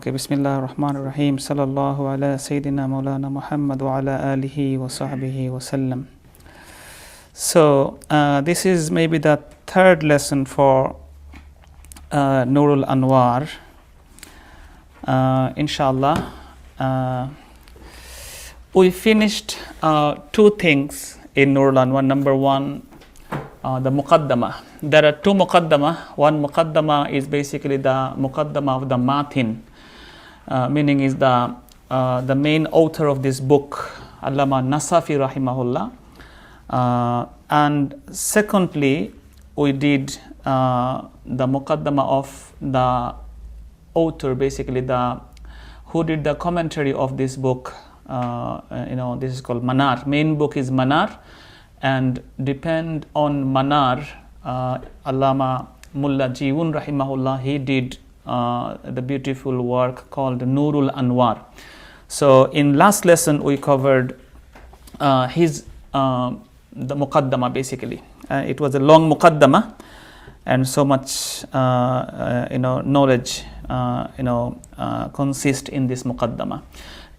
Okay, Bismillah ar-Rahman ar-Rahim. Sallallahu ala Sayyidina Mawlana Muhammad wa ala alihi wa sahbihi wa sallam. So, this is maybe the third lesson for Nurul Anwar. Inshallah. We finished two things in Nurul Anwar. Number one, the Muqaddama. There are two Muqaddama. One Muqaddama is basically the Muqaddama of the Matin. Meaning is the main author of this book, Allama Nasafi rahimahullah. And secondly, we did the Muqaddama of the author, basically who did the commentary of this book. This is called Manar. Main book is Manar, and depend on Manar, Allama Mullah Jiun rahimahullah, he did the beautiful work called Nurul Anwar. So in last lesson we covered the Muqaddama basically. It was a long Muqaddama and so much knowledge consists in this Muqaddama.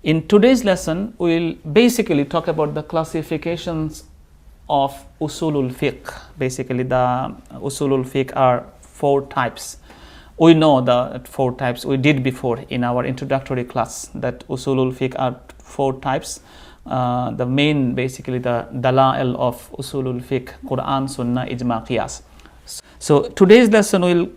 In today's lesson we will basically talk about the classifications of Usoolul Fiqh. Basically the Usoolul Fiqh are four types. We know the four types. We did before in our introductory class that Usoolul Fiqh are four types. The main, basically, the Dala'il of Usoolul Fiqh, Quran, Sunnah, Ijma, Qiyas. So today's lesson will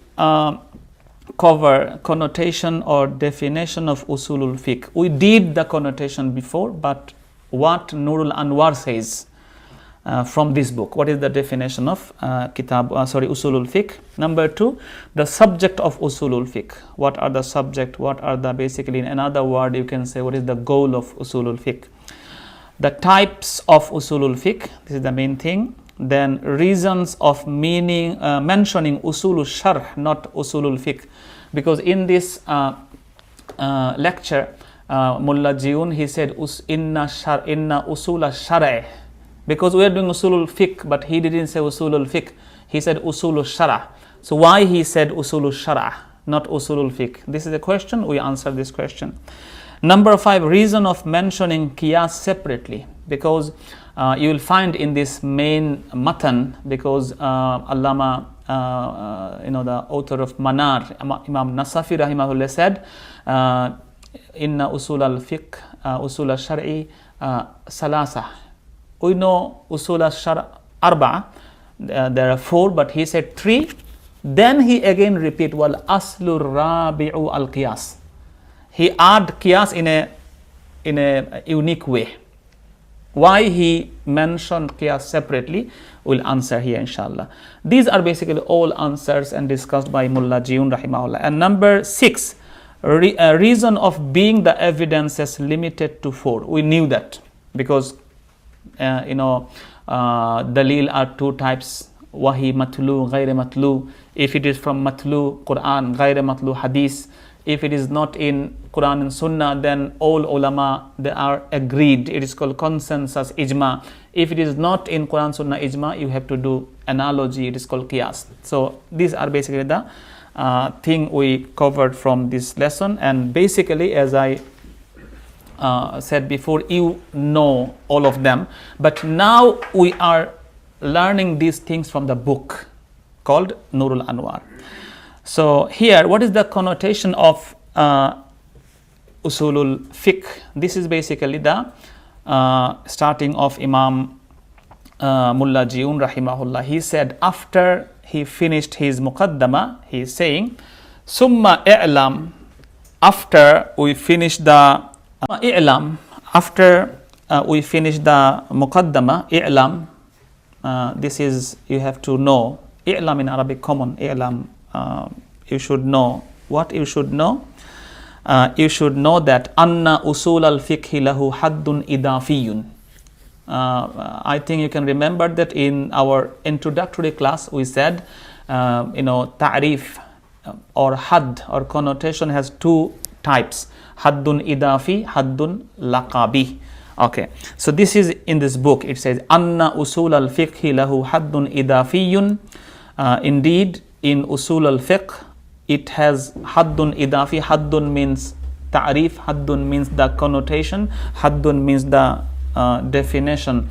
cover connotation or definition of Usoolul Fiqh. We did the connotation before, but what Nurul Anwar says from this book. What is the definition of Usoolul Fiqh? Number two, the subject of Usoolul Fiqh. What are the subject? What are the, basically, in another word you can say, what is the goal of Usoolul Fiqh? The types of Usoolul Fiqh, this is the main thing. Then reasons of mentioning Usoolul Sharh, not Usoolul Fiqh. Because in this lecture, Mullah Jiun, he said, Inna Usula Shar'i. Because we are doing Usoolul Fiqh, but he didn't say Usoolul Fiqh. He said Usoolul Shara'. So why he said Usoolul Shara', not Usoolul Fiqh? This is a question. We answer this question. Number 5, reason of mentioning Qiyas separately. Because you will find in this main matan, because Allama, the author of Manar, Imam Nasafi rahimahullah said, Inna Usul al-Fiqh, Usul al-Shar'i, Salasa. We know Usul al-Shar' Arba'a, there are 4, but he said 3. Then he again repeat, Wal Aslur Rabi'u al-Qiyas. He add Qiyas in a unique way. Why he mentioned Qiyas separately, we'll answer here inshallah. These are basically all answers and discussed by Mullah Jiun rahimahullah. And number 6, reason of being the evidences limited to 4. We knew that because dalil are 2 types, wahi matlu, ghayr matlu. If it is from matlu Quran, ghayr matlu hadith. If it is not in Quran and Sunnah, then all ulama, they are agreed. It is called consensus, ijma. If it is not in Quran, Sunnah, ijma, you have to do analogy. It is called qiyas. So these are basically the thing we covered from this lesson. And basically, as I said before, you know all of them, but now we are learning these things from the book called Nurul Anwar. So here, what is the connotation of Usoolul Fiqh? This is basically the starting of Imam Mullah Jiun rahimahullah. He said after he finished his Muqaddama, he is saying, Summa i'lam, after we finish the i'lam, after we finish the Muqaddama, i'lam, this is, you have to know, i'lam in Arabic common, i'lam, you should know. What you should know? You should know that Anna Usool al-Fiqh lahu haddun idafiyun. I think you can remember that in our introductory class we said, ta'rif or hadd or connotation has 2 types. Haddun idafi, haddun laqabi. Okay, so this is in this book. It says, Anna Usool al-Fiqh lahu haddun idafiyun. Indeed, in Usool al-Fiqh, it has haddun idafi. Haddun means ta'rif, haddun means the connotation, haddun means the definition.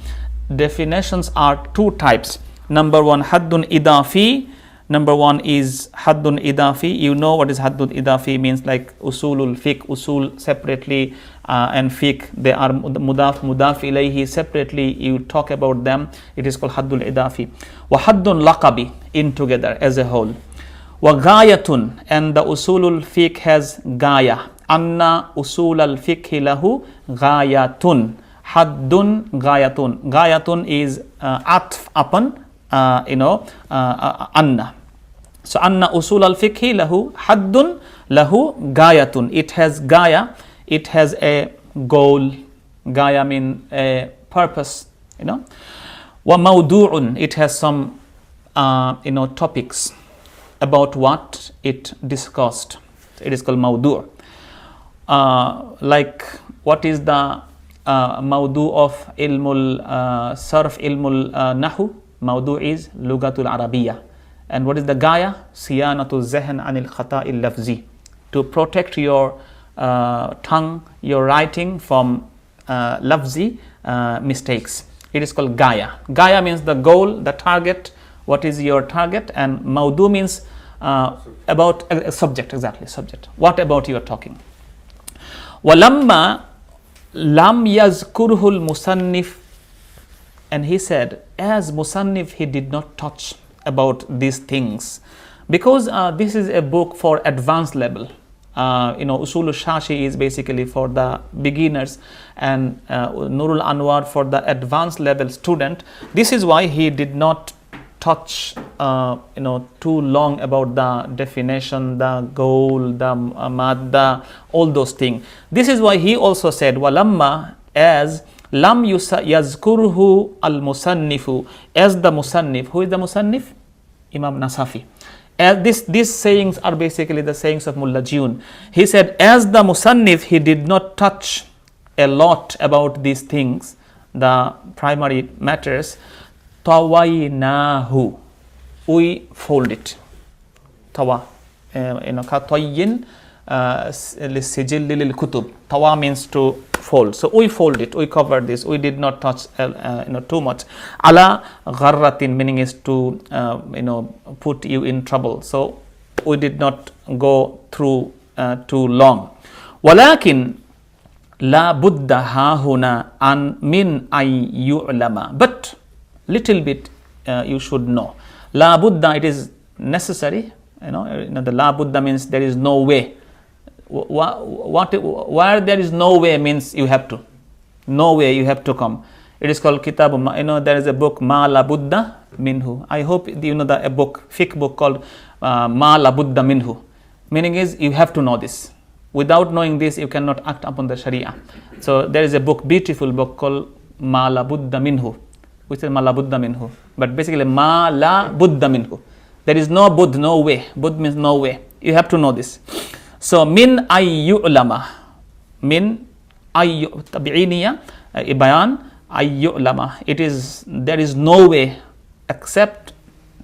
Definitions are two types. Number one, haddun idafi. Number one is haddun idafi. You know what is haddun idafi means, like usulul fiqh, usul separately, and fiqh, they are mudaf ilayhi separately. You talk about them, it is called haddul idafi. Wa haddun laqabi, in together as a whole. Wa gayatun, and the usulul fiqh has gaya. Anna usul al fiqh lahu gayatun. Haddun gayatun. Gayatun is atf upon anna. So anna usul al fiqh lahu haddun lahu gayatun. It has gaya, it has a goal. Gaya mean a purpose, Wa mawdu'un, it has some topics about what it discussed. It is called mawdu'. Like what is the mawdu' of ilmul sarf, ilmul nahu? Mawdu' is lugatul arabiyya. And what is the gaya? Siyanatul zehn anil khata'il lafzi. To protect your tongue, your writing from lafzi mistakes. It is called gaya. Gaya means the goal, the target. What is your target? And mawdu means about a subject, exactly, subject. What about you are talking? Walamma lam yazkurhul musannif, and he said, as musannif, he did not touch about these things, because this is a book for advanced level. Usool Shashi is basically for the beginners, and Nurul Anwar for the advanced level student. This is why he did not touch too long about the definition, the goal, the madda, all those things. This is why he also said walamma, as lam yazkurhu al musannifu, as the musannif. Who is the musannif? Imam Nasafi. As these sayings are basically the sayings of Mullah Jiyun. He said, as the musannif, he did not touch a lot about these things, the primary matters. Tawaynahu, we fold it. Tawa, katayyin lisijil lil kutub. Tawa means to fold. So we fold it, we cover this. We did not touch too much. Ala gharratin, meaning is to put you in trouble. So we did not go through too long. Walakin la buddha hahuna an min ay yu'lama, but little bit you should know. La buddha, it is necessary. The la buddha means there is no way. Where there is no way means you have to. No way, you have to come. It is called kitab. There is a book, Ma la buddha minhu. I hope you know a book, fiqh book called Ma la buddha minhu. Meaning is you have to know this. Without knowing this, you cannot act upon the Sharia. So there is a book, beautiful book called Ma la buddha minhu, which is Ma la buddha minhu. But basically Ma la buddha minhu. There is no buddh, no way. Buddh means no way. You have to know this. So min ayyu'lama, min tabi'iniya, bayan ayyu'lama. It is, there is no way except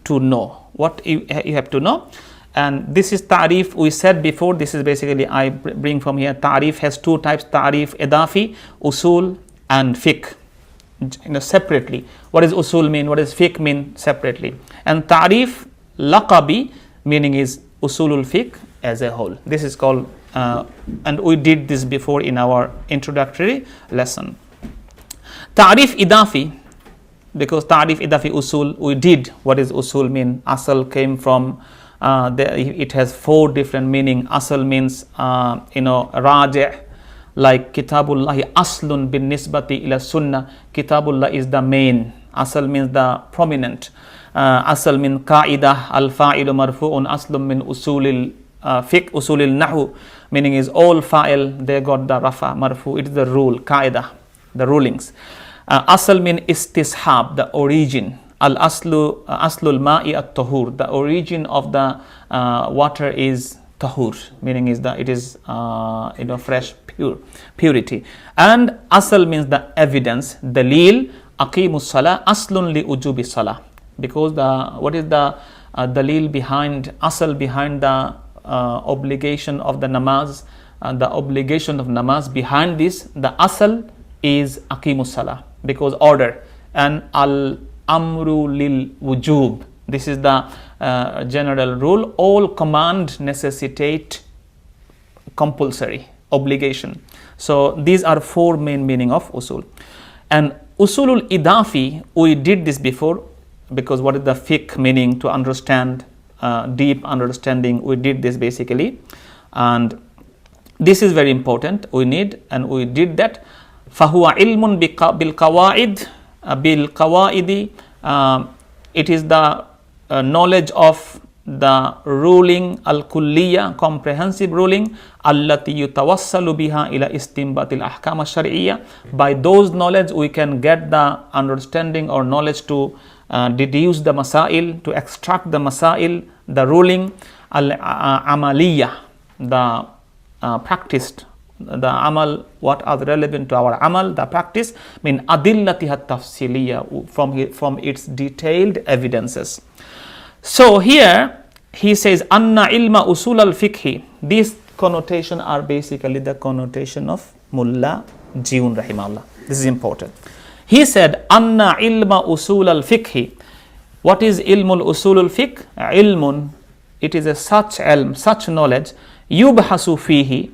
to know. What you have to know. And this is ta'rif. We said before, this is basically, I bring from here, ta'rif has two types, ta'rif idafi, usul and fiqh. Separately. What does usul mean? What does fiqh mean? Separately. And ta'rif laqabi, meaning is usulul fiqh as a whole. This is called, and we did this before in our introductory lesson. Ta'rif idafi, because ta'rif idafi usul, we did. What does usul mean? Asal came from, it has four different meaning. Asal means, raji', like Kitabullahi aslun bin nisbati ila sunnah. Kitabullah is the main. Asal means the prominent. Asal min qa'idah, al-fa'ilu marfu'un aslun min usulil fiqh, usulil nahu, meaning is all fa'il, they got the rafa, marfu, it is the rule, qa'idah, the rulings. Asal min istishab, the origin. Al-aslu, aslul ma'i at-tahur, the origin of the water is tahur, meaning is that it is fresh, purity. And asal means the evidence, dalil, aqimus salah, aslun li ujubi salah. Because what is the dalil behind, asal behind the obligation of the namaz, the obligation of namaz. Behind this, the asal is aqimus salah, because order, and al amru lil wujub. This is the general rule. All command necessitate compulsory obligation. So these are four main meaning of usul. And usulul idafi, we did this before, because what is the fiqh meaning, to understand deep understanding, we did this basically, and this is very important, we need, and we did that. فَهُوَ عِلْمٌ بِالْقَوَائِدِ, it is the knowledge of the ruling al-kulliya, comprehensive ruling, allati yutawassalu biha ila istinbatil ahkam ash-shar'iyya. By those knowledge we can get the understanding or knowledge to deduce the masail, to extract the masail, the ruling, al-amaliya, the practiced, the amal, what are relevant to our amal, the practice, min adillatiha tafsiliya, from its detailed evidences. So here he says anna ilma usul al fiqh. These connotation are basically the connotation of Mullah Jiun rahimahullah. This is important. He said anna ilma usul al fiqh. What is ilmul usul al fiqh? Ilmun, it is a such ilm, such knowledge, yubhasu fihi,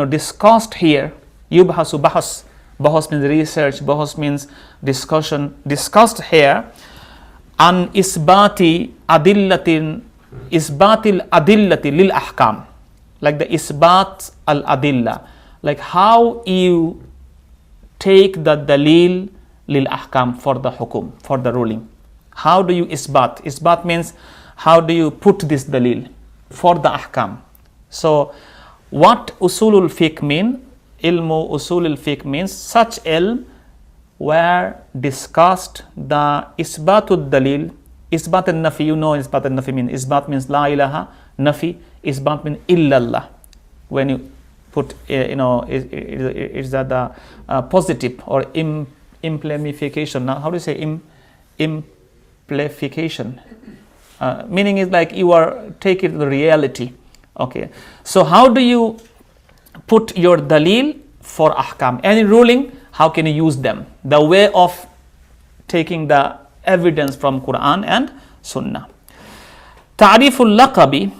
discussed here. Yubhasu, bahas, bahas means research, bahas means discussion, discussed here. An isbatil adillati lil ahkam, like the isbat al adilla, like how you take the dalil lil ahkam, for the hukum, for the ruling. How do you isbat? Isbat means how do you put this dalil for the ahkam. So what usulul fiqh mean? Ilmu usulul fiqh means such ilm where discussed the isbatud dalil, isbat al-nafi. You know isbat al-nafi means, isbat means la ilaha, nafi, isbat means illallah. When you put, is that the positive or implementification. Now how do you say implication? Meaning is like you are taking the reality. Okay, so how do you put your dalil for ahkam? Any ruling, how can you use them? The way of taking the evidence from Quran and Sunnah. Ta'riful laqabi,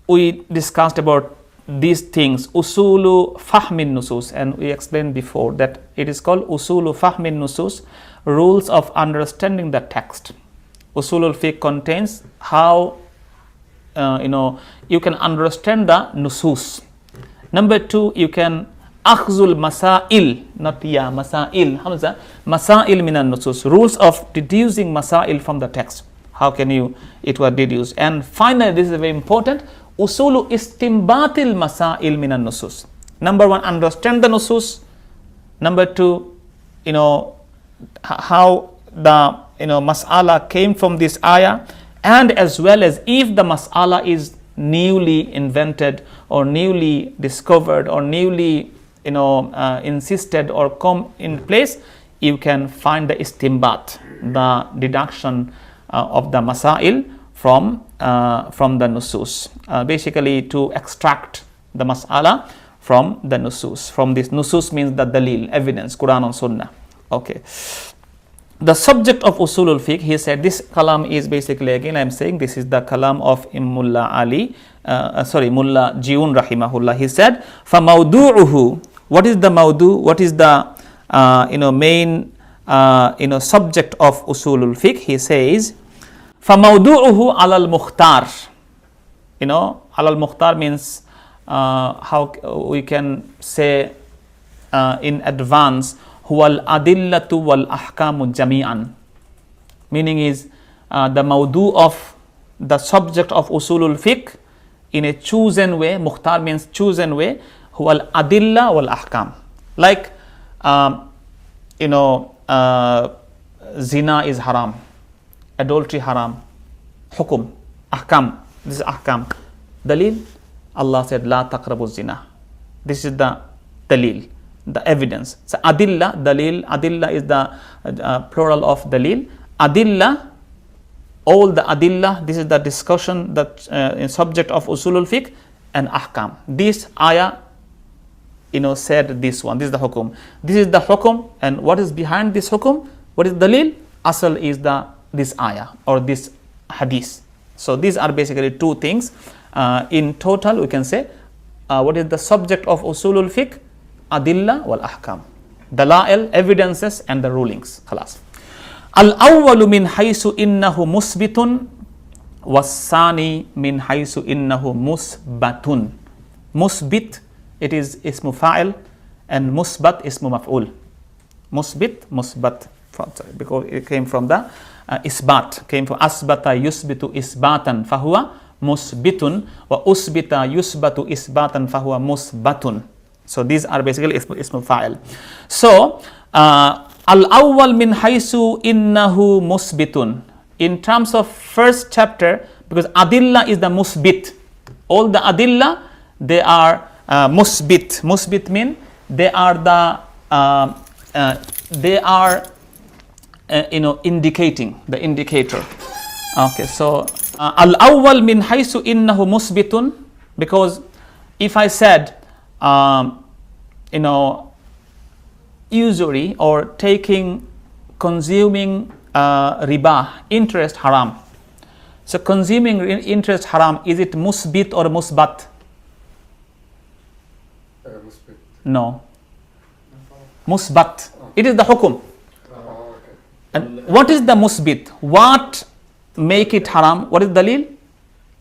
we discussed about these things. Usulu fahmin nusus, and we explained before that it is called usulu fahmin nusus, rules of understanding the text. Usulul fiqh contains how you can understand the nusus. Number two, you can akhzul masail, not ya, masail, hamza, masail minan nusus, rules of deducing masail from the text. How can you, it was deduced. And finally, this is very important, usulu istimbatil masail minan nusus. Number one, understand the nusus. Number two, how the mas'ala came from this ayah, and as well as if the mas'ala is newly invented or newly discovered or newly insisted or come in place, you can find the istimbat, the deduction of the masail from the nusus, basically to extract the mas'ala from the nusus. From this, nusus means the dalil, evidence, Quran and Sunnah. Okay. The subject of usulul fiqh, he said, this kalam is basically, again I am saying, this is the kalam of Mullah Mullah Jiun rahimahullah. He said, فَمَوْدُوعُهُ, what is the mawdu, what is the main subject of usulul fiqh? He says, فَمَوْدُوعُهُ عَلَى الْمُخْتَارِ. Alal mukhtar means how we can say in advance, huwal adillatu wal ahkamu jami'an. Meaning is the mawdu of the subject of usulul fiqh in a chosen way. Mukhtar means chosen way. Huwal adilla wal ahkam. Like zina is haram, adultery haram, hukum, ahkam. This is ahkam. Dalil, Allah said, La taqrabu zina. This is the dalil, the evidence. So adilla, dalil, adilla is the plural of dalil. Adilla, all the adillah. This is the discussion, that subject of usulul fiqh, and ahkam. This ayah, said this one. This is the hukum. This is the hukum, and what is behind this hukum? What is dalil? Asal is this ayah or this hadith. So these are basically two things. In total, we can say, what is the subject of usulul fiqh? Adilla wal ahkam. Dalail, evidences, and the rulings. Khalas. Al-awwalu min haysu innahu musbitun was-sani min haysu innahu musbatun. Musbit, it is ismu fa'il, and musbat ismu maf'ul. Musbat, because it came from the isbat, came from asbata yusbitu isbatan fahuwa musbitun, wa usbita yusbatu isbatan fahuwa musbatun. So these are basically ismu fa'il. So al-awwal min haysu innahu musbitun. In terms of first chapter, because adilla is the musbit. All the adilla, they are musbit. Musbit mean they are indicating, the indicator. Okay, so al-awwal min haysu innahu musbitun, because if I said usury or consuming riba, interest, haram. So consuming interest haram, is it musbit or musbat? Musbit. No. Musbat. It is the hukum. Okay. And what is the musbit? What make it haram? What is dalil?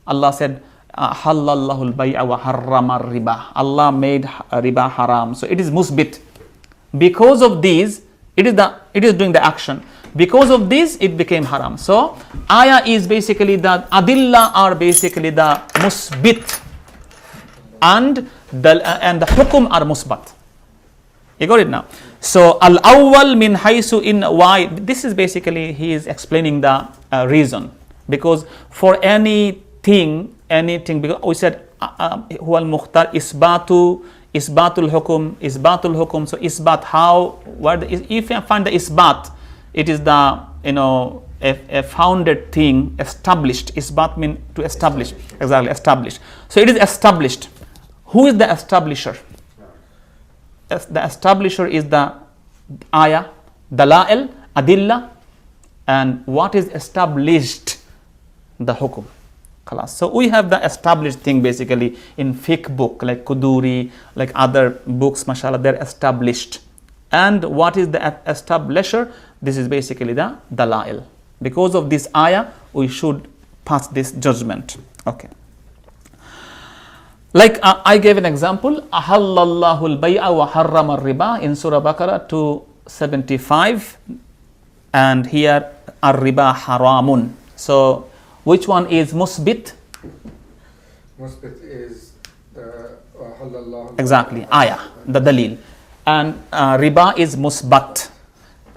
Allah said, halallahu al-bay'a wa harrama riba. Allah made riba haram. So it is musbit. Because of these, it is doing the action. Because of this, it became haram. So ayah is basically the adilla are basically the musbit, and the hukum are musbat. You got it now? So al-awwal min haysu in, why? This is basically, he is explaining the reason. Because for anything, because we said huwa al-mukhtar isbatul hukum. So isbat, how, if you find the isbat, it is the a founded thing, established. Isbat mean to establish. Exactly, established. So it is established. Who is the establisher? The establisher is the ayah, dalail, adilla, and what is established? The hukum. So we have the established thing basically in fiqh book, like Kuduri, like other books, mashallah, they're established. And what is the establisher? This is basically the dalail. Because of this ayah, we should pass this judgment. Okay. Like I gave an example, ahallallahu al-bay'a wa harrama riba in Surah Baqarah 275, and here ar-riba haramun. So which one is musbit? Musbit is the halallahu. Exactly, ayah, the dalil. And riba is musbat.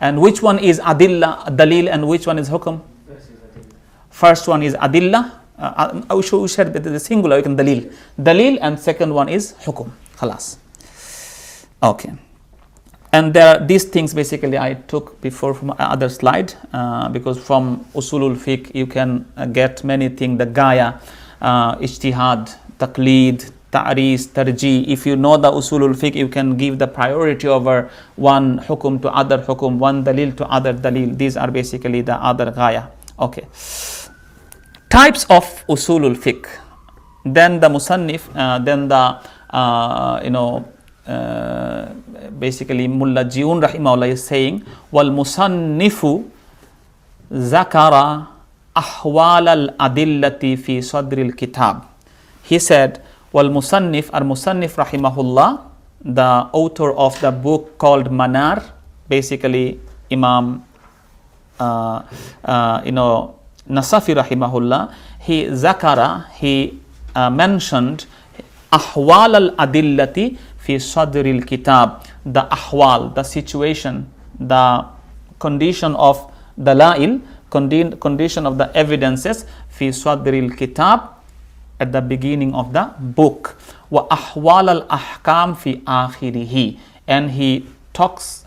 And which one is adilla, dalil, and which one is hukum? First one is adilla. We should the singular, you can dalil. Dalil, and second one is hukum. Khalas. Okay. And there are these things basically I took before from other slide, because from usulul fiqh you can get many things, the gaya, ijtihad, taqlid, ta'ris, tarji. If you know the usulul fiqh, you can give the priority over one hukum to other hukum, one dalil to other dalil. These are basically the other gaya. Okay. Types of usulul fiqh. Then the musannif, then the basically Mullah Jiun rahimahullah is saying, wal musannifu zakara ahwal al adillati fi sadril kitab. He said, wal musannif, or musannif rahimahullah, the author of the book called Manar, basically Imam Nasafi rahimahullah, he zakara, he mentioned ahwal al adillati fi sadril kitab, the ahwal, the situation, the condition of dalail, condition of the evidences fi sadril kitab, at the beginning of the book, wa ahwal al ahkam fi akhirihi, and he talks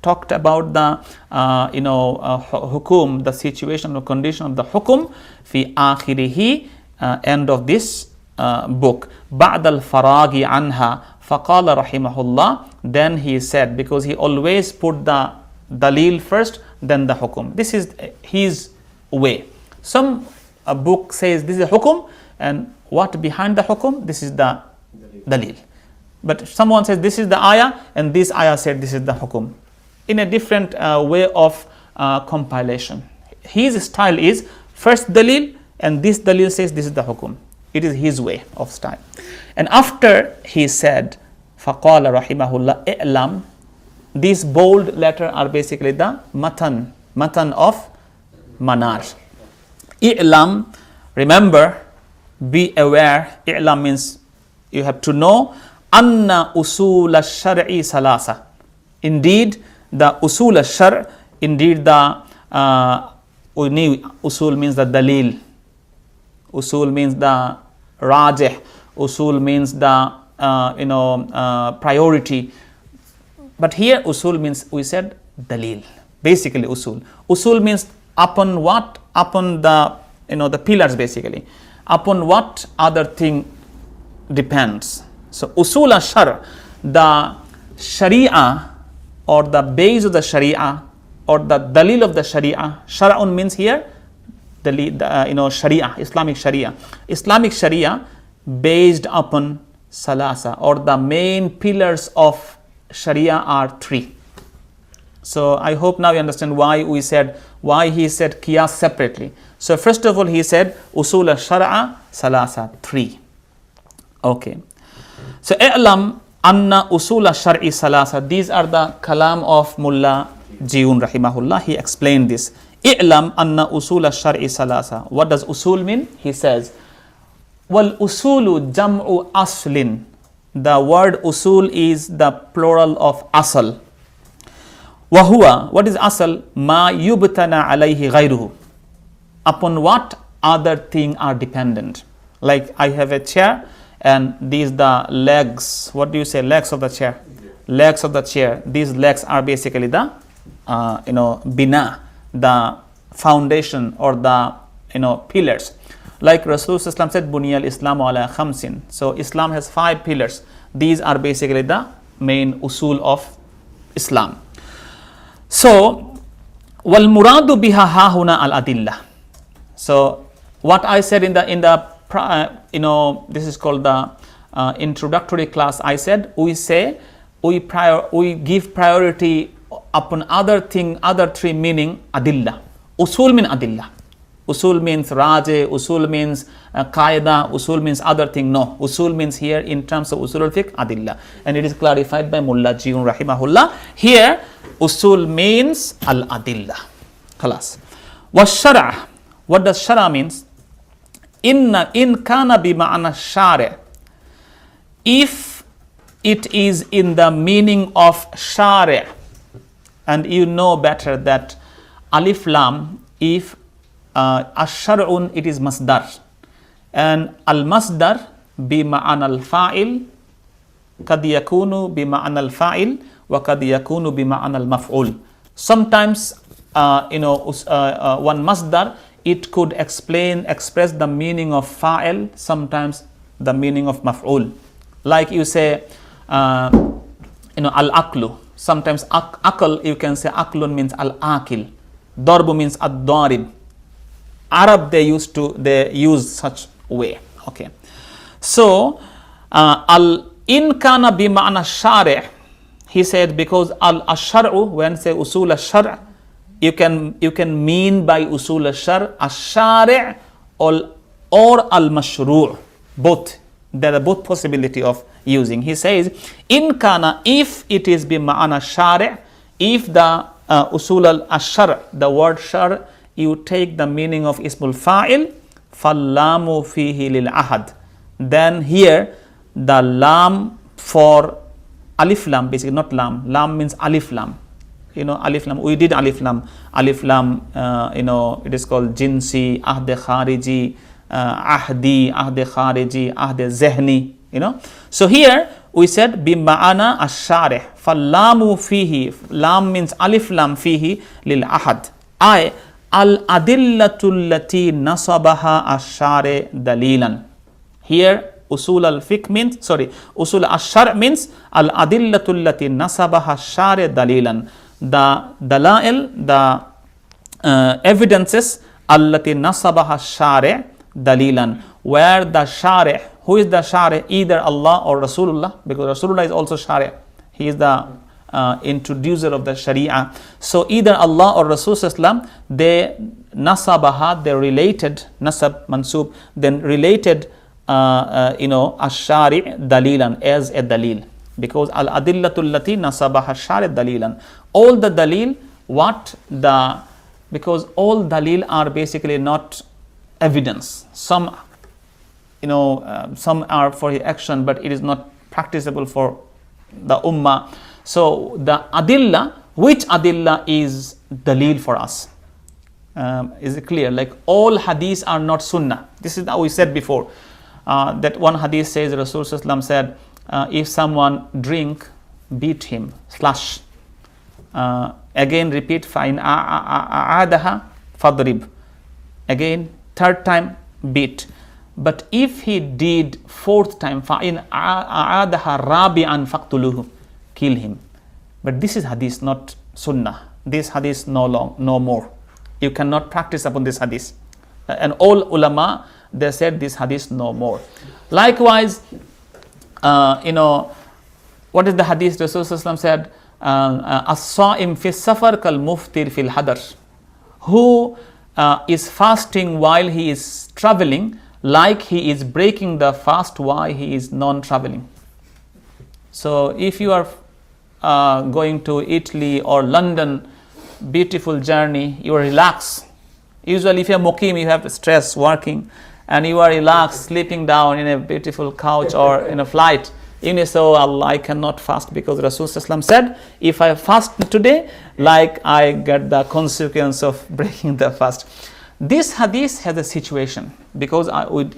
talked about the hukum, the situation or condition of the hukum fi akhirihi, end of this book. بعد الفراغ عنها فقال رحمه الله, then he said, because he always put the dalil first, then the hukum. This is his way. Some book says this is hukum, and what behind the hukum, this is the dalil. But someone says this is the ayah, and this ayah said this is the hukum, in a different way of compilation. His style is first dalil, and this dalil says this is the hukum. It is his way of style. And after he said, فَقَالَ رَحِمَهُ اللَّهِ إِعْلَمْ, these bold letters are basically the matan of manar. I'lam, remember, be aware. I'lam means you have to know. Anna usul al-shar'i salasa. Indeed, the usul al-shar', indeed the usul means the dalil. Usul means the rajih. Usul means the priority. But here usul means, we said dalil. Basically usul. Usul means upon what? Upon the the pillars, basically. Upon what other thing depends. So usul al-shar', the sharia or the base of the sharia or the dalil of the sharia. Shara'un means here sharia, Islamic sharia. Islamic sharia based upon salasa, or the main pillars of sharia are three. So I hope now you understand why he said qiyas separately. So first of all he said usul al-shara'a salasa, three. Okay. So i'lam anna usul al-shar'i salasa. These are the kalam of Mullah Jiun rahimahullah. He explained this. I'lam anna usul al-shar'i salasa. What does usul mean? He says, wal usulu jam'u aslin. The word usul is the plural of asal. Wahuwa, what is asal? Ma yubtana alayhi ghayruhu. Upon what other thing are dependent. Like I have a chair, and these the legs. What do you say? Legs of the chair. Legs of the chair. These legs are basically the bina, the foundation or the pillars. Like Rasulullah said, Buniyal Islamu ala khamsin. So Islam has 5 pillars. These are basically the main usul of Islam. So wal muradu biha hahuna al adillah. So what I said in the this is called the introductory class. I said we give priority upon other three, meaning adillah. Usul mean adillah. Usul means raje, usul means qaida, usul means other thing. No, usul means here in terms of usul al-fiqh, adillah. And it is clarified by Mullah Jiun rahimahullah. Here, usul means al-adillah. Khalas. Wash-shara'. What does shara' means? In kana bi ma'ana shari'. If it is in the meaning of shari', and you know better that alif lam, if ash-shar'un, it is masdar, and al-masdar bi ma'ana al-fa'il kad yakunu bi ma'ana al-fa'il wa kad yakunu bi ma'ana al-maf'ul. Sometimes one masdar, it could express the meaning of fa'il, sometimes the meaning of maf'ul. Like you say al-aqlu. Sometimes aql, you can say aqlun means al-aqil. Darbu means ad-darib. Arab, they use such way. Okay. So in kana bi ma'ana shari', he said, because al-shar'u, when say usul al-shar', you can mean by usul al-shar' al-shari' or al-mashru'. Both. There are both possibility of using. He says, in kana, if it is bi ma'ana shari', if the usul al-shar', the word shar', you take the meaning of ismul fa'il, fallamu fihi lil ahad. Then here the lam for alif lam, basically not lam. Lam means alif lam. Alif lam. We did alif lam. Alif lam. It is called jinsi, ahde khariji, ahdi, ahde khariji, ahde zehni. So here we said bi ma'ana ash-sharih, فَاللَّامُ فِيهِ, lam means alif lam fihi lil ahad. I al-adillatu allati nasabaha ash-shari dalilan. Here usul al-fiqh means, usul ash-shar' means al-adillatu allati nasabaha ash-shari dalilan. The dalail, the evidences, allati nasabaha ash-shari dalilan, where the shari', who is the shari'? Either Allah or Rasulullah, because Rasulullah is also shari'. He is the introducer of the Sharia. So either Allah or Rasulullah, they nasabaha, they related, nasab, mansub, then related ash-shari' dalilan, as a dalil. Because al-adillatul lati nasabaha ash-shari' dalilan. All the dalil, because all dalil are basically not evidence. Some are for action, but it is not practicable for the ummah. So the adilla, which adilla is dalil for us? Is it clear? Like all hadiths are not sunnah. This is how we said before. That one hadith says, Rasulullah said, if someone drink, beat him, slash. Again repeat, fa'in a'adaha fadrib. Again, third time, beat. But if he did fourth time, fa'in a'adaha rabi'an faqtuluhu, kill him. But this is hadith, not sunnah. This hadith no more. You cannot practice upon this hadith. And all ulama, they said this hadith no more. Likewise, what is the hadith? Rasulullah said, as-sa'im fi safar kal muftir fil hadar. Who is fasting while he is traveling, like he is breaking the fast while he is non-traveling. So if you are going to Italy or London, beautiful journey, you are relaxed. Usually if you are muqim, you have stress working, and you are relaxed, sleeping down in a beautiful couch or in a flight. You say, oh Allah, I cannot fast, because Rasulullah said, if I fast today, like I get the consequence of breaking the fast. This hadith has a situation, because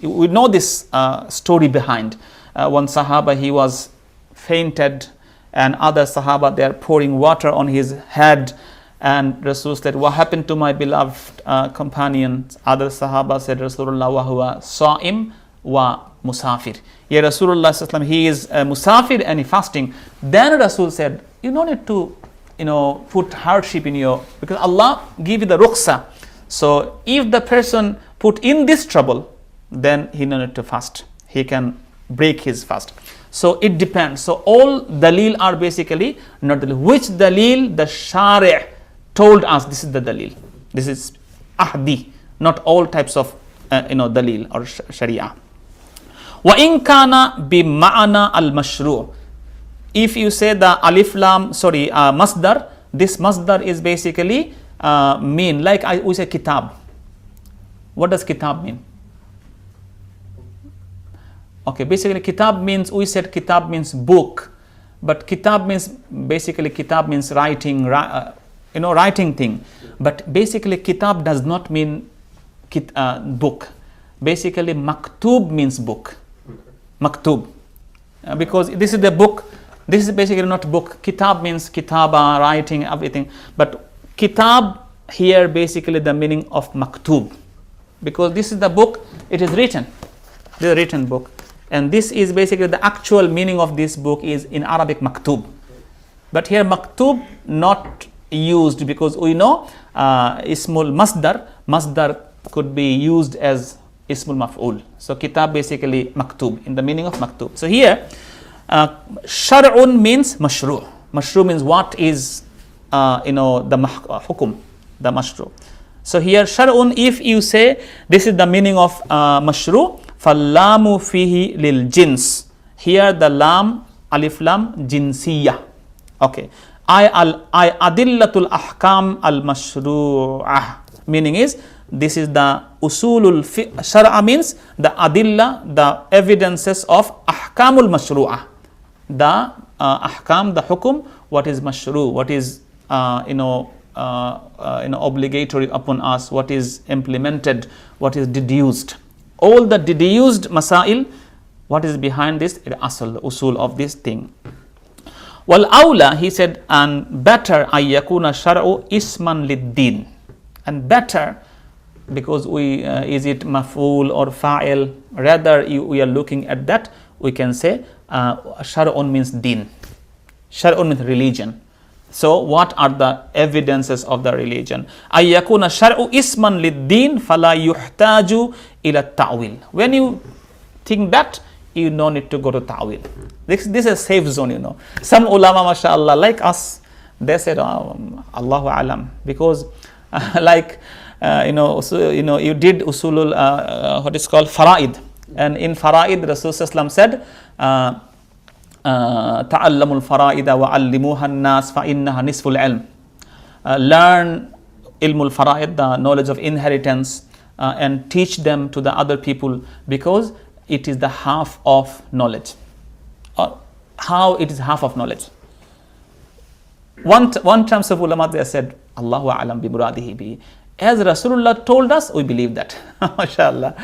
we know this story behind. One Sahaba, he was fainted, and other Sahaba, they are pouring water on his head, and Rasul said, what happened to my beloved companion? Other Sahaba said, Rasulullah wa huwa sa'im wa musafir. Yeah, Rasulullah, he is musafir and he fasting. Then Rasul said, you don't need to put hardship in your, because Allah give you the ruqsa. So if the person put in this trouble, then he don't need to fast. He can break his fast. So it depends. So all dalil are basically not dalil. Which dalil the shari' told us this is the dalil. This is ahdi, not all types of dalil or sharia. Wa in kana bi ma'ana al mashru'. If you say the alif lam, masdar, this masdar is basically mean, like we say kitab. What does kitab mean? Okay, basically kitab means, we said kitab means book, but kitab means writing, writing thing. But basically kitab does not mean book. Basically maktub means book. Maktub. Because this is the book, this is basically not book. Kitab means kitaba, writing, everything. But kitab here basically the meaning of maktub. Because this is the book, it is written. This is a written book. And this is basically the actual meaning of this book is in Arabic maktub. But here maktub not used, because we know ismul masdar could be used as ismul maf'ul. So kitab basically maktub, in the meaning of maktub. So here shar'un means mashru'. Mashru' means what is the hukum, the mashru'. So here shar'un, if you say this is the meaning of mashru', fallamu fihi lil jins. Here the lam, alif lam, jinsiyah. Okay. I adillatul ahkam al mashru'ah. Meaning is, this is the usulul shar'a, means the adilla, the evidences of ahkamul mashru'ah. The ahkam, the hukum, what is mashru', what is obligatory upon us, what is implemented, what is deduced. All the deduced masail, what is behind this? The asl, the usul of this thing. Wal awla, he said, and better ayyakuna shar'u isman lid-din. And better, because is it maf'ul or fa'il, rather we are looking at that, we can say shar'un means din. Shar'un means religion. So what are the evidences of the religion? Ayyakuna shar'u isman lid-din fala yuhtaju ila ta'wil. When you think that, you don't need to go to ta'wil. This is a safe zone, Some ulama, mashallah, like us, they said, Allahu alam, because you did usulul, what is called fara'id. And in fara'id, Rasulullah said, ta'allamul fara'ida wa allimuha an-nas fa innaha nisful ilm. Learn ilmul fara'id, the knowledge of inheritance, and teach them to the other people, because it is the half of knowledge. How it is half of knowledge? One time of ulama, they said, Allahu a'lam bi muradihi bi. As Rasulullah told us, we believe that. MashaAllah.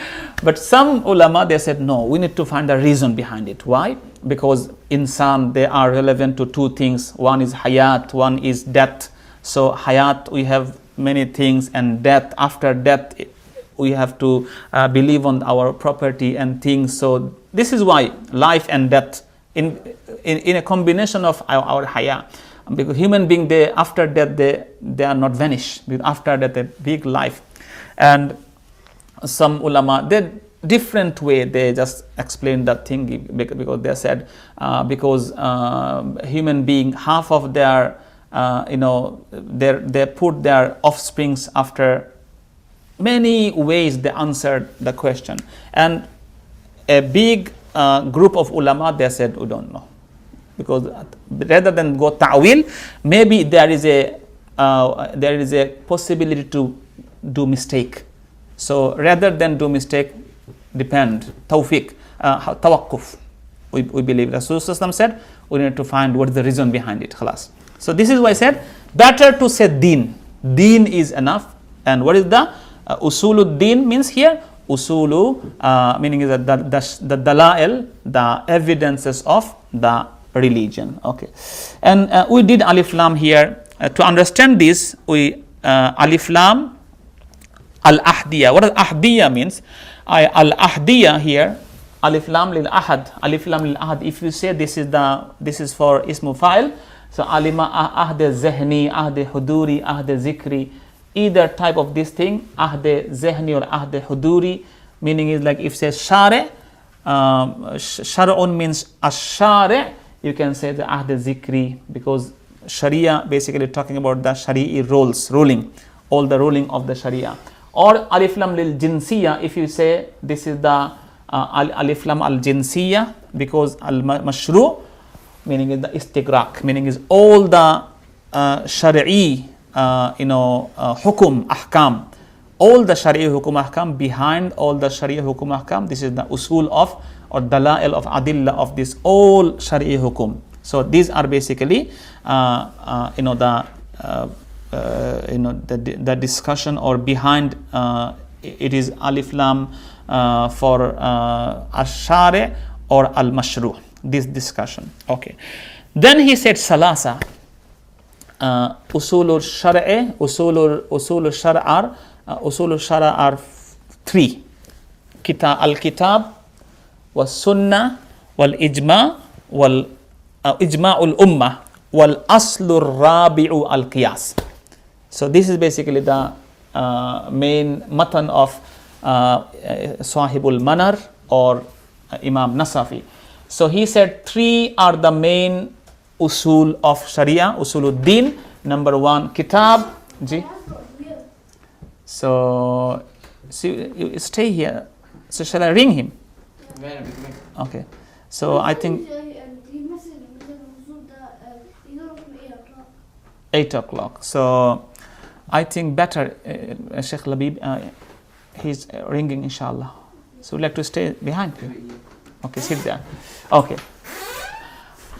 But some ulama, they said, no, we need to find a reason behind it. Why? Because insan, they are relevant to two things. One is hayat, one is death. So hayat, we have many things, and death, after death, we have to believe on our property and things. So this is why life and death in a combination of our haya. Because human being, they after death, they are not vanished. After death, a big life. And some ulama, they different way, they just explain that thing, because they said because human being, half of their they put their offsprings after many ways, they answered the question. And a big group of ulama, they said, we don't know. Because rather than go ta'wil, maybe there is a possibility to do mistake. So rather than do mistake, depend, tawfiq, tawakkuf. We believe Rasulullah said, we need to find what is the reason behind it. Khalas. So this is why I said, better to say deen. Deen is enough. And what is the usulu deen means here? Usulu meaning is the dalail, the evidences of the religion. Okay. And we did alif lam here. To understand this, we alif lam al ahdiya. What does ahdiya means? Al ahdiya here, alif lam lil ahad. Alif lam lil ahad. If you say this is for ismu fa'il, so alima ahde zehni, ahde huduri, ahde zikri, either type of this thing, ahde zehni or ahde huduri, meaning is like if says share, shar'un means ash-share, you can say the ahde zikri, because sharia basically talking about the shari'i ruling, all the ruling of the sharia. Or alif lam lil jinsiya, if you say this is the alif lam al jinsiya, because al mashru, meaning is the istighraq, meaning is all the shari'i hukum ahkam, all the shari'i hukum ahkam, behind all the shari'i hukum ahkam, this is the usul of or dalail of adilla of this all shari'i hukum. So these are basically the discussion, or behind it is alif lam for ash-shari' or al-mashru', this discussion. Okay. Then he said salasa, usulul shar'i, usulul shara are three: al-kitab, was sunnah, wal ijma, wal ijma'ul ummah, wal aslur rabi'u al qiyas. So this is basically the main matan of Sahibul Manar or Imam Nasafi. So he said three are the main usul of Sharia, usuluddin. Number one, kitab. Ji. So you stay here. So shall I ring him? Okay. So I think 8 o'clock. So I think better Sheikh Labib, he's ringing inshallah. So we'd like to stay behind you. Okay, sit there. Okay.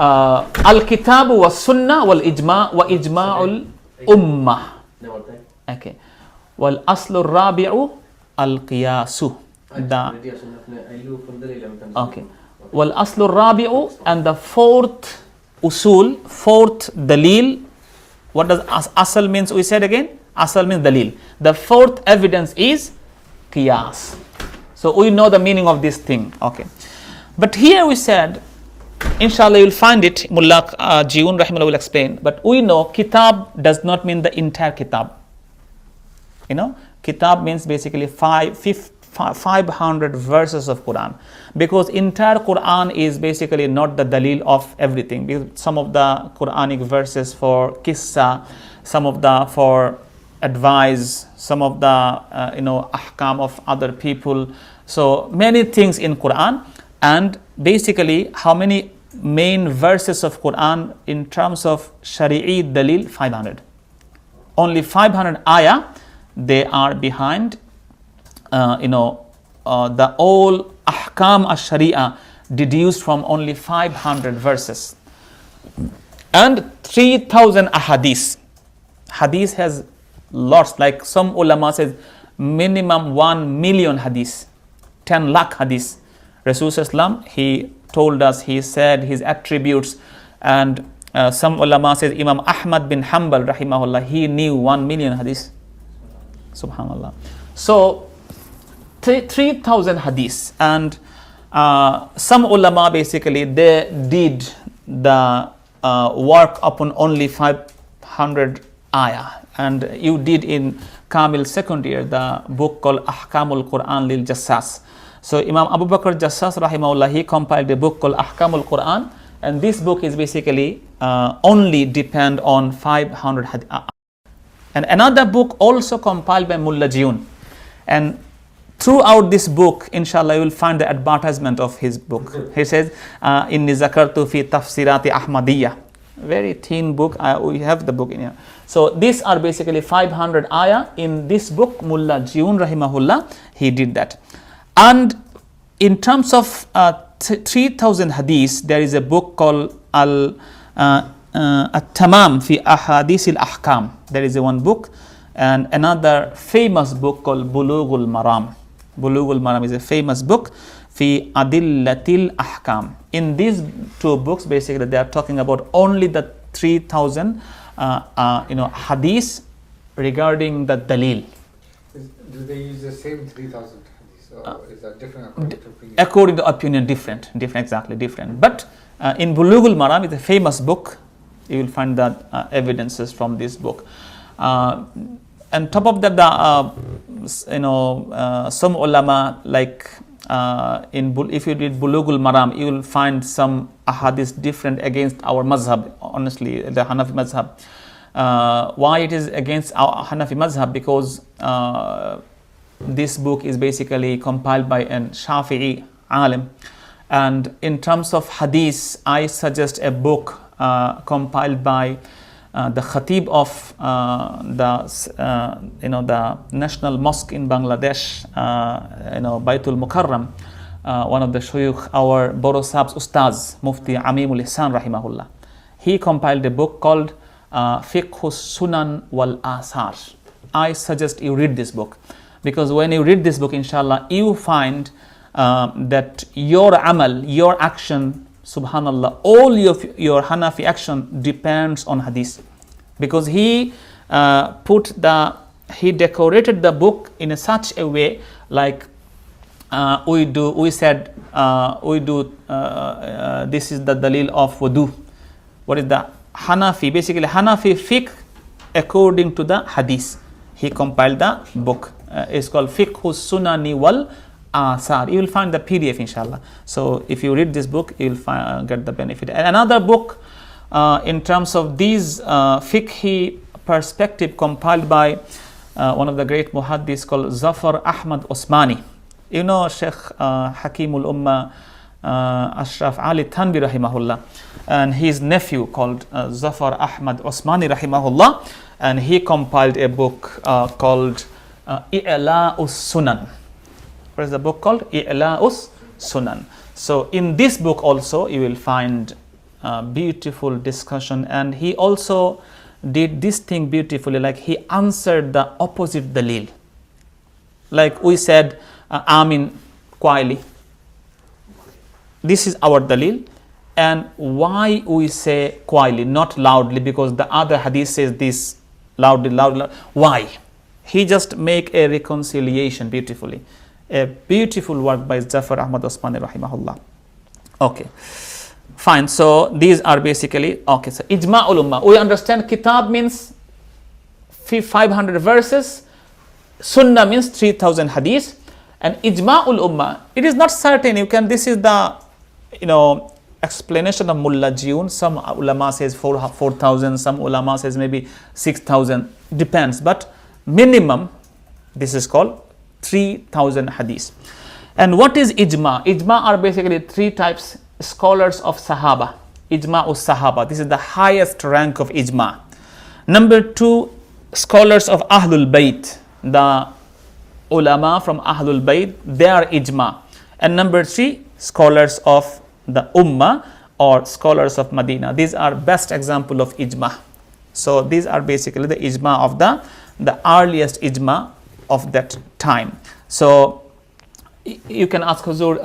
Al-Kitabu wa Sunnah wal Ijma wa Ijma'ul Ummah. Okay. Wal Aslu Rabi'u Al-Qiyasu. Okay. Wal Aslu Rabi'u, and the fourth usul, fourth dalil. What does asal means? We said again, asal means dalil. The fourth evidence is qiyas. So we know the meaning of this thing. Okay. But here we said, inshallah you'll find it, Mullah Jiun Rahimullah will explain, but we know kitab does not mean the entire kitab. You know, kitab means basically 500 verses of Quran, because entire Quran is basically not the dalil of everything, because some of the Quranic verses for qissa, some of the for advice, some of the ahkam of other people, so many things in Quran. And basically how many main verses of Quran in terms of shari'i dalil? 500. Only 500 ayah, they are behind the all ahkam ash-sharia deduced from only 500 verses. And 3,000 ahadith. Hadith has lots, like some ulama says minimum 1 million hadith, 10 lakh hadith. Rasul, he told us, he said his attributes, and some ulama says Imam Ahmad bin Hanbal rahimahullah, he knew 1 million hadith. Subhanallah. So 3,000 hadiths, and some ulama basically they did the work upon only 500 ayah. And you did in Kamil second year the book called Ahkamul Quran lil Jassas. So Imam Abu Bakr Jassas rahimahullah, he compiled a book called Ahkamul Quran, and this book is basically only depend on 500 hadith. And another book also compiled by Mullah Jiun, and throughout this book, inshallah, you will find the advertisement of his book. He says, Inni zakartu fi tafsirati Ahmadiyya. Very thin book. We have the book in here. So these are basically 500 ayah. In this book, Mullah Jiun rahimahullah, he did that. And in terms of 3,000 hadiths, there is a book called At-Tamam fi Ahadith al-Ahkam. There is one book, and another famous book called Bulughul Maram. Bulughul Maram is a famous book, fi Adillatil Ahkam. In these two books, basically, they are talking about only the 3,000 hadiths regarding the dalil. Do they use the same 3,000 hadiths, or is that different according to opinion? According to opinion, different, exactly different. But in Bulughul Maram, it's a famous book. You will find that evidences from this book. And top of that, some ulama, like if you read Bulughul Maram, you will find some ahadith different against our mazhab. Honestly, the Hanafi mazhab. Why it is against our Hanafi mazhab? Because this book is basically compiled by an Shafi'i alim. And in terms of hadith, I suggest a book compiled by the Khatib of the National Mosque in Bangladesh, Baitul Mukarram, one of the shuyukh, our Boro Sahab's Ustaz, Mufti Amimul Ihsan rahimahullah. He compiled a book called Fiqh Sunan wal Asar. I suggest you read this book, because when you read this book, inshallah, you find that your amal, your action, subhanallah, all your Hanafi action depends on hadith, because he decorated the book in such a way, like we do this is the dalil of wudu. What is the Hanafi? Basically Hanafi fiqh according to the hadith. He compiled the book. It's called Fiqh Sunani wal Asar. You will find the PDF, inshallah. So if you read this book, you will get the benefit. And another book in terms of these fiqhi perspective compiled by one of the great muhaddis called Zafar Ahmad Osmani. You know Sheikh Hakimul Ummah Ashraf Ali Thanvi rahimahullah, and his nephew called Zafar Ahmad Osmani rahimahullah, and he compiled a book called I'la'us Sunan. What is the book called? I'la'us Sunan. So in this book also you will find beautiful discussion, and he also did this thing beautifully, like he answered the opposite dalil. Like we said, Amin quietly. This is our dalil. And why we say quietly, not loudly, because the other hadith says this loudly, loudly. Why? He just make a reconciliation beautifully. A beautiful work by Zafar Ahmad Osmani rahimahullah. Okay, fine. So these are basically, okay, so Ijma'ul Ummah. We understand Kitab means 500 verses, Sunnah means 3000 hadith, and Ijma'ul Ummah. It is not certain. You can, this is the, explanation of Mullah Jiun. Some ulama says 4,000, some ulama says maybe 6,000, depends. But minimum, this is called 3,000 hadith. And what is ijma? Ijma are basically three types: scholars of Sahaba, ijma us Sahaba. This is the highest rank of ijma. Number two, scholars of Ahlul Bayt, the ulama from Ahlul Bayt, they are ijma. And number three, scholars of the Ummah or scholars of Medina. These are best example of ijma. So these are basically the ijma of the earliest ijma of that time. So you can ask Huzur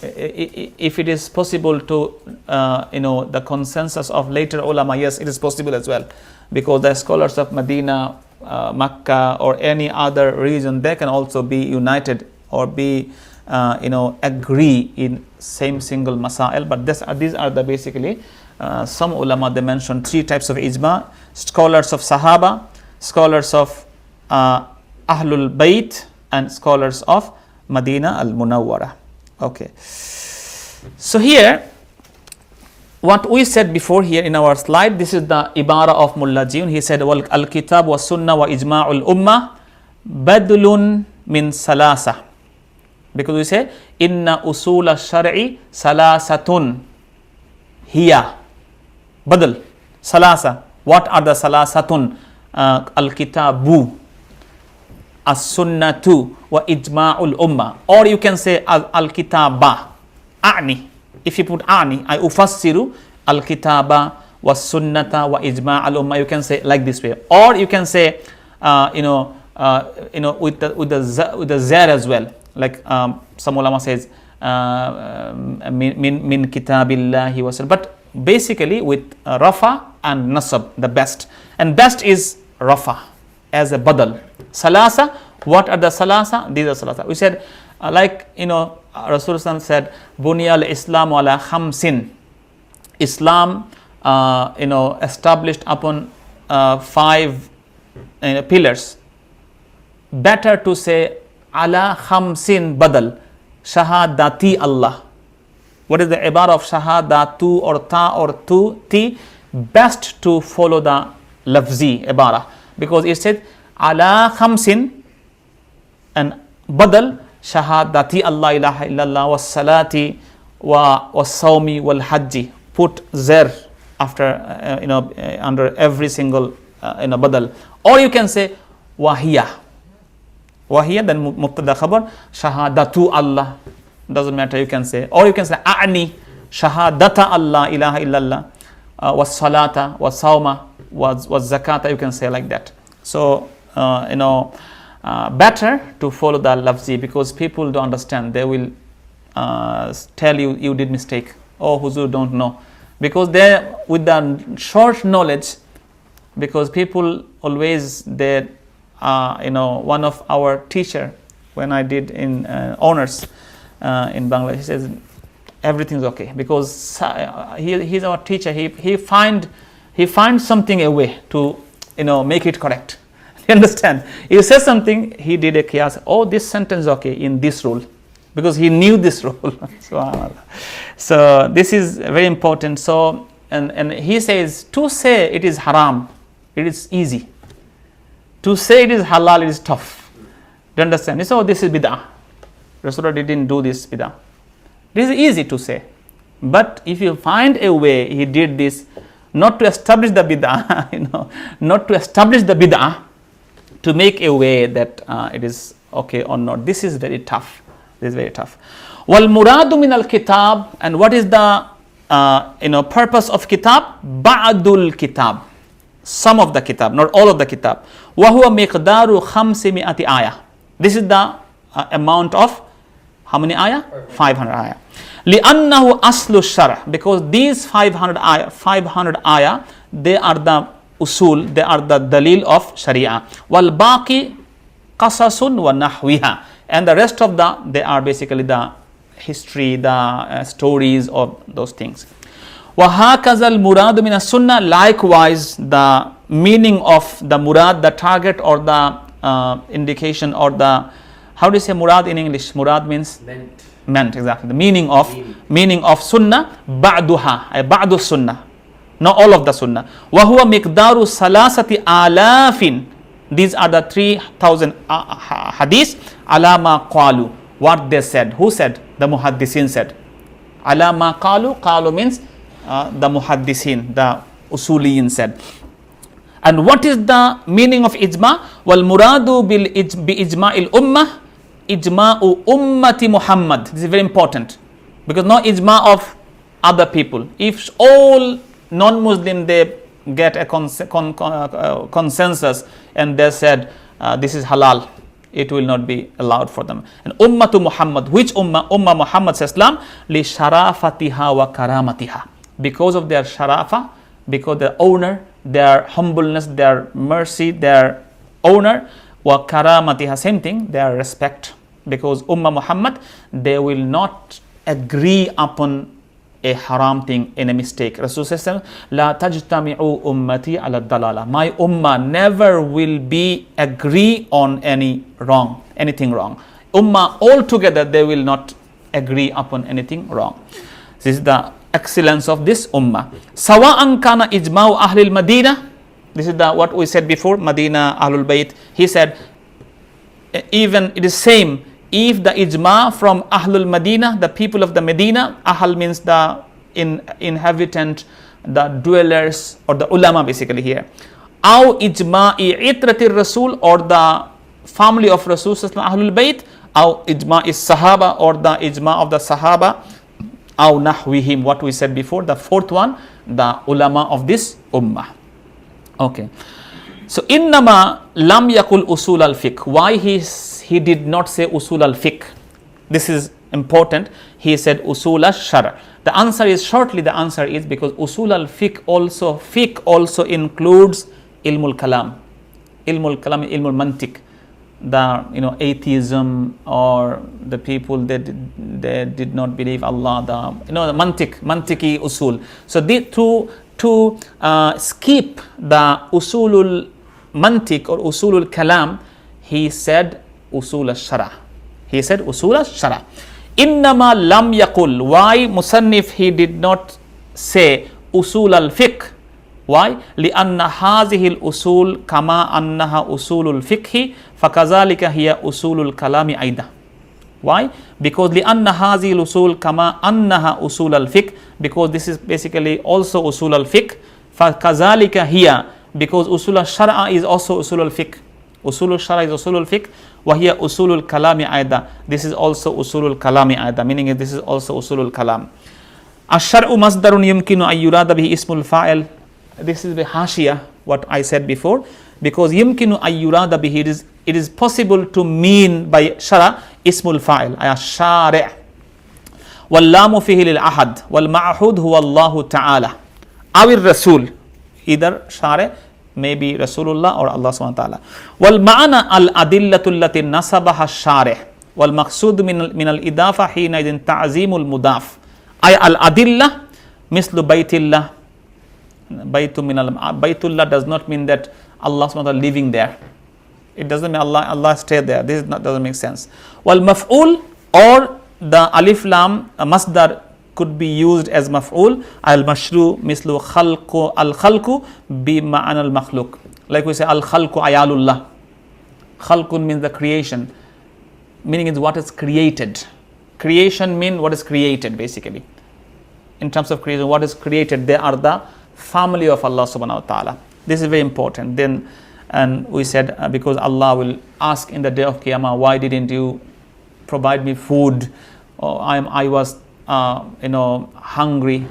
if it is possible to the consensus of later ulama. Yes, it is possible as well, because the scholars of Medina, Makkah or any other region, they can also be united or be agree in same single masail. But these are the basically some ulama, they mention three types of ijma: scholars of Sahaba, scholars of Ahlul Bayt, and scholars of Medina al-Munawwara. Okay, so here what we said before here in our slide, this is the ibara of Mullah Jiun. He said, wal al-kitab wa sunnah wa ijma'ul ummah badlun min salasa. Because we say, inna usul al-shar'i salasatun hiya. Badal, salasa. What are the salasatun? Al-kitabu, as-sunnatu, wa ijma'ul ummah. Or you can say al-kitaba, a'ni. If you put a'ni, I ufassiru al-kitaba wa sunnata wa ijma'al ummah. You can say like this way. Or you can say, with the zar as well. Like some ulama says, min kitabillahi wa sallam. But basically with rafa and nasab, the best. And best is rafa as a badal. Salasa, what are the salasa? These are salasa. We said, Rasulullah said, Bunya al-Islam ala khamsin. Islam, established upon 5 pillars. Better to say ala khamsin badal, shahadati Allah. What is the ibara of shahadatu or ta or tu, ti? Best to follow the lafzi ibara, because it said ala khamsin and badal shahadati Allah ilaha illallah was salati wa sawmi wal hajji. Put zar after under every single badal. Or you can say wahiya, then mubtada khabar, shahadatu Allah, doesn't matter, you can say. Or you can say a'ni shahadata Allah ilaha illallah was salata was sawma was zakata. You can say like that. So better to follow the lafzi, because people don't understand. They will tell you did mistake. Oh, Huzur don't know, because they with the short knowledge, because people always they one of our teacher, when I did in honors in Bangladesh, he says everything's okay, because he's our teacher. He finds something a way to make it correct. You understand? You say something, he did a qiyas. Oh, this sentence okay in this rule, because he knew this rule. So this is very important. So and he says to say it is haram, it is easy. To say it is halal, it is tough. Do you understand? So this is bid'ah. Rasulullah didn't do this bid'ah. This is easy to say. But if you find a way, he did this not to establish the bid'ah, not to establish the bid'ah, to make a way that it is okay or not. This is very tough. This is very tough. Wal muradu min al kitab, and what is the purpose of kitab? Ba'dul kitab. Some of the kitab, not all of the kitab. Wa huwa miqdaru 500 ayah. This is the amount of how many ayah? 500 ayah. لِأَنَّهُ أَصْلُ الشَّرْعِ, because these 500 ayah, they are the usul, they are the dalil of sharia. وَالْبَاقِ قَصَصٌ وَنَحْوِهَا, and the rest of they are basically the history, the stories of those things. وَهَكَذَا الْمُرَادُ مِنَ السُنَّةِ, likewise the meaning of the murad, the target or the indication or the, how do you say murad in English? Murad means? Meant, exactly. The meaning of sunnah, ba'duha, ba'du sunnah, not all of the sunnah. وَهُوَ مِقْدَارُ ثَلَاثَةِ آلَافٍ, these are the 3,000 hadiths. عَلَى مَا قَالُوا, what they said. Who said? The muhaddisin said. عَلَى مَا قَالُوا, qalu means the muhaddisin, the usuliyin said. And what is the meaning of ijma? وَالْمُرَادُ بِإِجْمَاءِ الْأُمَّةِ ijma'u ummati Muhammad. This is very important, because no ijma of other people. If all non-Muslim they get a consensus and they said this is halal, it will not be allowed for them. And ummatu Muhammad, which ummah? Ummah Muhammad sallam, li sharafatiha wa karamatiha, because of their sharafa, because their honor, their humbleness, their mercy, their honor, wa karamatiha, same thing, their respect. Because Ummah Muhammad, they will not agree upon a haram thing in a mistake. Rasul says, La tajtami'u ummati ala dalala. My ummah never will be agree on anything wrong. Ummah altogether, they will not agree upon anything wrong. This is the excellence of this ummah. Sawa'an kana ijma'u ahlil Madinah. This is what we said before, Madinah, Ahlul Bayt. He said, even it is same, if the ijma from Ahlul Madinah, the people of the Medina, Ahl means the inhabitant, the dwellers, or the ulama basically here. Aw ijma'i itratir Rasul, or the family of Rasul Ahlul Bayt. Aw ijma'i Sahaba, or the ijma of the Sahaba. Aw nahwihim, what we said before. The fourth one, the ulama of this ummah. Okay. So innama lam yakul usul al fiqh. Why he did not say usul al fiqh? This is important. He said usul al shara. The answer is, shortly the answer is, because usul al fiqh also includes ilmul kalam. Ilmul kalam, ilmul mantiq. The atheism, or the people that they did not believe Allah, the mantiqi usul. So to skip the usulul mantiq or usulul kalam, he said usul al-shara. He said usul al-shara. Innama lam yaqul. Why Musannif he did not say usul al-fiqh? Why? لأن هذه الأصول كما أنها أصول الفقه فكذلك هي أصول الكلام أيضا. Why? Because لأن هذه الأصول كما أنها أصول الفقه, because this is basically also أصول الفقه. فكذلك هي, because أصول الشرع is also أصول الفقه. أصول الشرع is أصول الفقه, وهي أصول الكلام أيضا. This is also أصول الكلام أيضا, meaning this is also أصول الكلام. الشرع مصدر يمكن أن يراد به اسم الفاعل. This is the hashia, what I said before, because yumkinu ayyurada bihi, it is possible to mean by shara ismul fa'il, ay shari', wal lamu fihi lil ahad, wal ma'hud huwa Allah ta'ala, awir rasul, either shari', maybe Rasulullah or Allah subhanahu wa ta'ala. Wal ma'ana al adillatu allati nasabaha shari', wal maqsud min al idafa hina idin ta'zimul mudaf, ay al adillah mislu baytillah. Baytullah does not mean that Allah subhanahu wa ta'ala living there. It doesn't mean Allah stay there. This doesn't make sense. Wal maf'ul, or the alif lam masdar could be used as maf'ul. Al mashru mislu khalqu, al khalqu bi ma'an al makhluq. Like we say al khalqu ayalullah. Khalqun means the creation, meaning it's what is created. Creation means what is created basically. In terms of creation, what is created, they are the family of Allah subhanahu wa ta'ala. This is very important. Then, and we said because Allah will ask in the day of Qiyamah, why didn't you provide me food? Or I was hungry.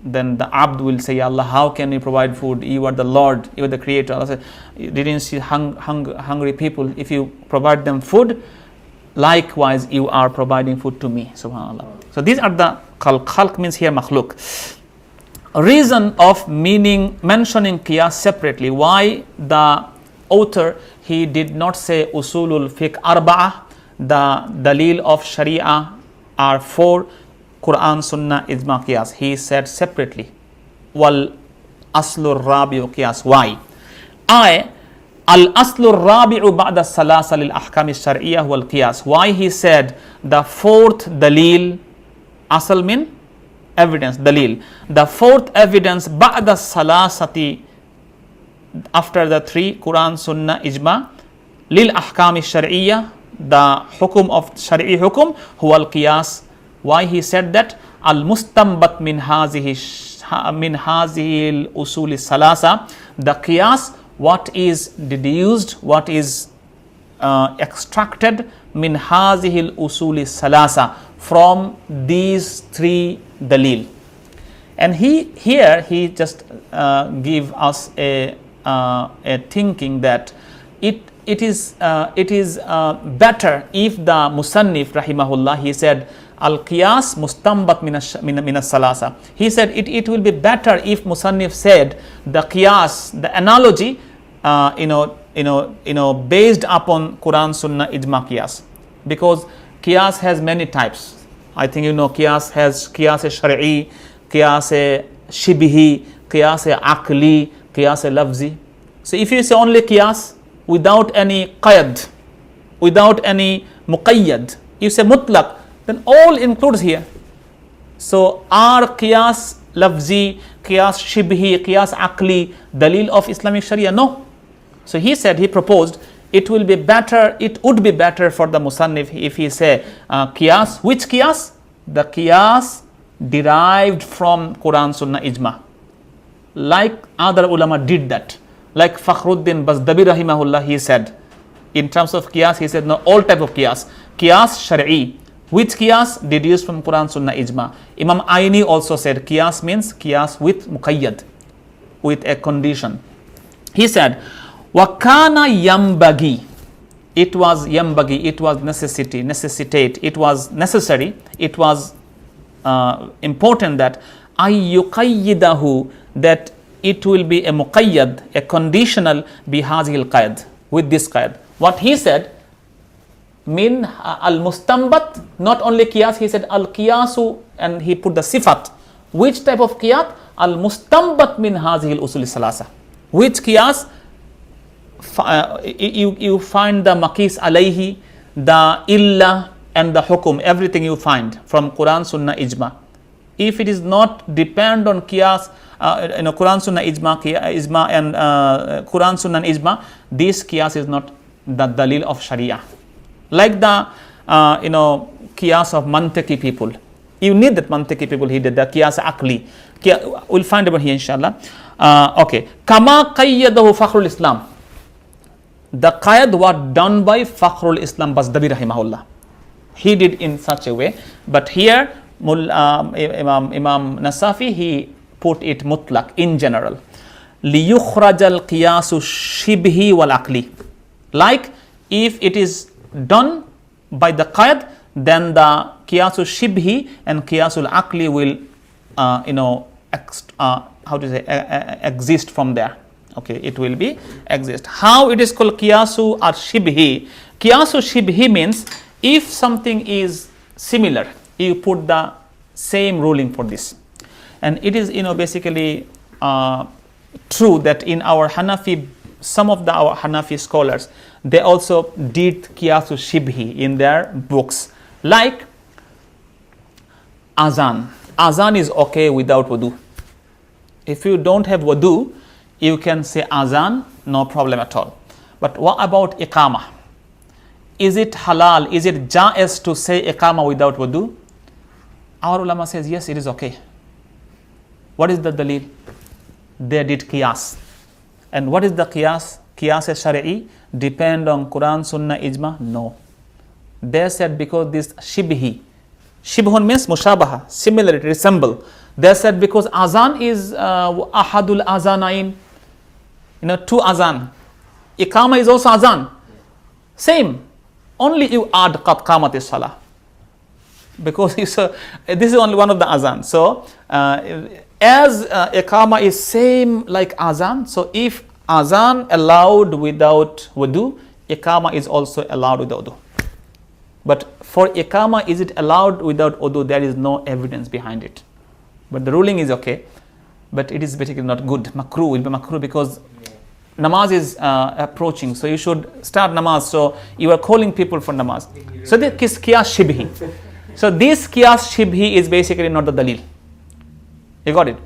Then the abd will say, Allah, how can you provide food? You are the Lord, you are the creator. Allah said, you didn't see hungry people. If you provide them food, likewise you are providing food to me, subhanAllah. So these are the Khalq means here makhluk. Reason of mentioning qiyas separately. Why the author, he did not say usulul fiqh arba'ah, the dalil of sharia are 4, Quran, Sunnah, Ijma, Qiyas. He said separately, wal aslur rabi'u qiyas. Why? Al aslur rabi'u ba'da salasa lil ahkam al-shar'iyyah wal qiyas. Why he said the 4th dalil, asal mean evidence, dalil. The 4th evidence ba'da salasati, after the 3, Quran, Sunnah, Ijma, lil ahkam al-shar'iyyah, the hukum of shari'i hukum, huwa al-qiyas. Why he said that? Al-mustambat min hazihi al-usul salasa. The qiyas, what is deduced, what is extracted min hazihi al-usul salasa, from these 3 dalil. And he just give us a thinking that it is better if the Musannif rahimahullah, he said al-qiyas mustambat min as-salasa. He said it will be better if Musannif said the qiyas, the analogy, based upon Quran, Sunnah, Ijma, Qiyas. Because qiyas has many types. I think qiyas has shari'i, qiyas shibhi, qiyas aqli, qiyas lafzi. So if you say only qiyas without any qayd, without any muqayyad, you say mutlaq, then all includes here. So are qiyas lafzi, qiyas shibhi, qiyas aqli dalil of Islamic Sharia? No. So he proposed it would be better for the Musannif if he say qiyas. Which qiyas? The qiyas derived from Quran, Sunnah, Ijma. Like other ulama did that. Like Fakhruddin Bazdabi rahimahullah, he said, in terms of qiyas, he said no, all type of qiyas. Qiyas shari'i. Which qiyas? Deduced from Quran, Sunnah, Ijma. Imam Aini also said qiyas means qiyas with muqayyad, with a condition. He said, Wakana yambagi. It was yambagi, it was necessitate, it was necessary, it was important that ayyuqayyidahu, that it will be a muqayyad, a conditional bihazil qayd, with this qayd. What he said, min al-mustambat, not only qiyas, he said al-qiyasu, and he put the sifat. Which type of qiyas? Al-mustambat min hazil usul salasa. Which qiyas? You find the maqis alayhi, the illa and the hukum, everything you find from Quran, Sunnah, Ijma. If it is not depend on qiyas, Quran, Sunnah, Ijma and Quran, Sunnah, and Ijma, this qiyas is not the dalil of Sharia. Like the qiyas of mantiki people. You need that mantiki people, he did the qiyas aqli. We'll find about here inshallah. Okay. Kama qayyadahu Fakhrul Islam. The qayd was done by Fakhrul Islam Bazdabi rahimahullah. He did in such a way, but here Imam Nasafi, he put it mutlaq, in general. لِيُخْرَجَ الْقِيَاسُ shibhi wal aqli. Like if it is done by the qayd, then the qiyasu shibhi and qiyasul aqli will exist from there. Okay, it will be exist. How it is called qiyasu or shibhi? Qiyasu shibhi means if something is similar, you put the same ruling for this. And it is basically true that in our Hanafi, some of our Hanafi scholars, they also did qiyasu shibhi in their books. Like azan. Azan is okay without wudu. If you don't have wudu, you can say azan, no problem at all. But what about iqamah? Is it halal? Is it jaiz to say iqamah without wudu? Our ulama says yes, it is okay. What is the dalil? They did qiyas. And what is the qiyas? Qiyas shari'i depend on Quran, Sunnah, Ijma? No. They said because this shibhi. Shibhun means mushabaha, similarity, resemble. They said because azan is ahadul azanain, two azan. Iqama is also azan. Same. Only you add qad qamatis salah. because this is only one of the azan. So as iqama is same like azan, so if azan allowed without wudu, iqama is also allowed without wudu. But for iqama, is it allowed without wudu? There is no evidence behind it. But the ruling is okay. But it is basically not good. Makruh will be makruh because namaz is approaching. So you should start namaz. So you are calling people for namaz. So this is qiyas shibhi. So this qiyas shibhi is basically not the dalil. You got it?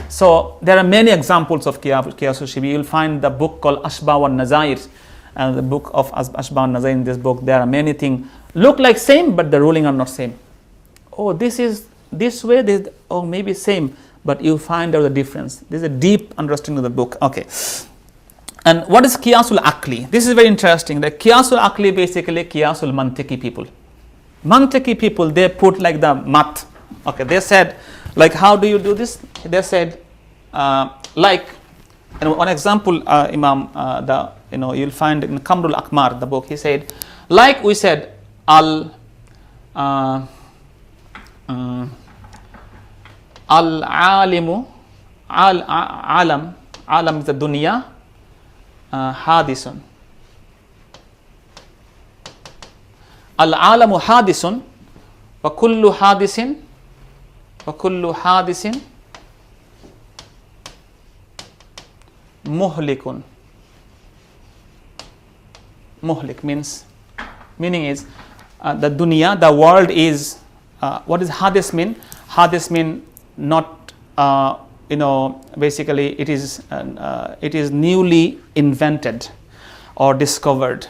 So there are many examples of qiyas shibhi. You will find the book called Ashba wa Nazair. And the book of Ashba wa Nazair, in this book, there are many things. Look like same, but the ruling are not same. Oh, this is this way, this, oh, maybe same. But you find out the difference. This is a deep understanding of the book. Okay. And what is Qiyasul Aqli? This is very interesting. The Qiyasul Aqli basically Qiyasul Mantiki people. Mantiki people, they put like the mat. Okay, they said, like, how do you do this? They said, like, one example, Imam, you'll find in Kamrul Akmar, the book, he said, like we said, Al-alimu, alam is the dunya, hadisun. Al-alamu hadisun, wa kullu hadisin, muhlikun. Muhlik meaning is the dunya, the world is, what does hadis mean? Hadis mean not, basically it is newly invented or discovered.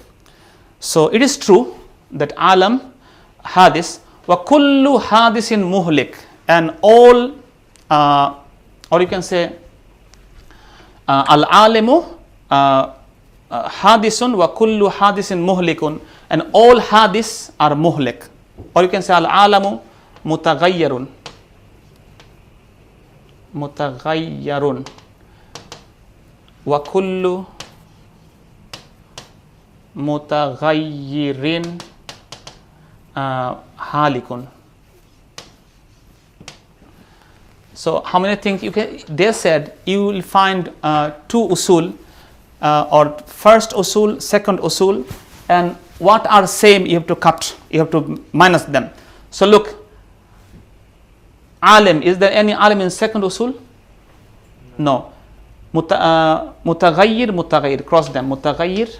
So it is true that alam, hadis, wa kullu hadisin muhlik, and all, or you can say, al-alimu hadisun wa kullu hadisin muhlikun, and all hadis are muhlik. Or you can say al-alamu mutaghayyirun wa kullu mutaghayyirin halikun. So how many things you can? They said you will find two usul, or first usul, second usul, and what are same you have to cut, you have to minus them. So look, alim, is there any alim in second usul? No. Mutaghayyir, cross them, mutaghayyir.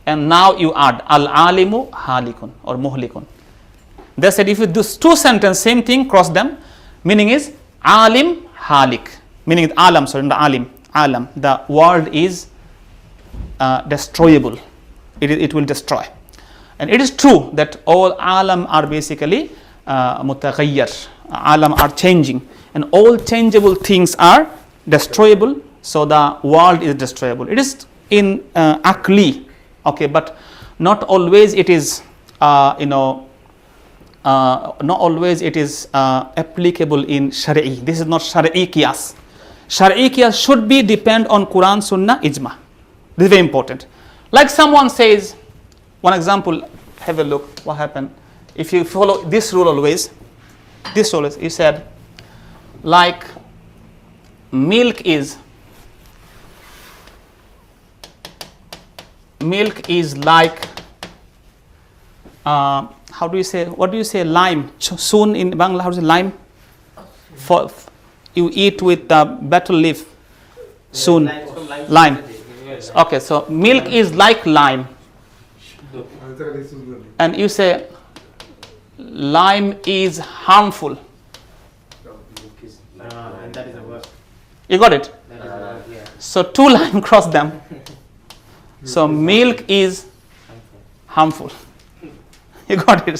And now you add al-alimu halikun or muhlikun. They said if you do two sentences, same thing, cross them, meaning is alim halik, meaning alam, sorry, the alam, the world is destroyable. It will destroy. And it is true that all alam are basically mutaghayyir. Alam are changing, and all changeable things are destroyable. So the world is destroyable. It is in akli, okay, but not always it is, not always it is applicable in Shari'i. This is not Shari'i qiyas. Shari'i qiyas should be depend on Quran, Sunnah, Ijma. This is very important. Like someone says, one example, have a look what happened. If you follow this rule always, you said, like milk is like, how do you say, what do you say, lime? Soon in Bangla, how do you say lime? For you eat with the betel leaf. Soon, lime. Okay, so milk is like lime. And you say lime is harmful. And that is a word. You got it? Yeah. So two lime cross them. So milk is harmful. You got it?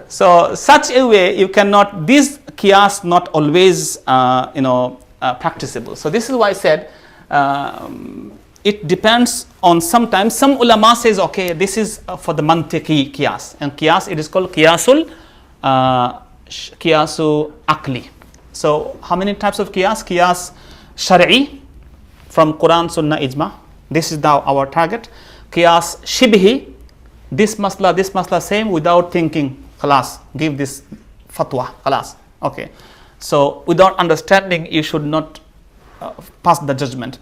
So such a way you cannot, this qiyas not always practicable. So this is why I said it depends on, sometimes some ulama says, okay, this is for the mantiki qiyas, and qiyas, it is called qiyasu aqli. So how many types of qiyas? Qiyas shar'i from Quran, Sunnah, Ijma. This is now our target. Qiyas shibhi, this masla same without thinking. Khalas, give this fatwa. Khalas. Okay. So without understanding, you should not pass the judgment.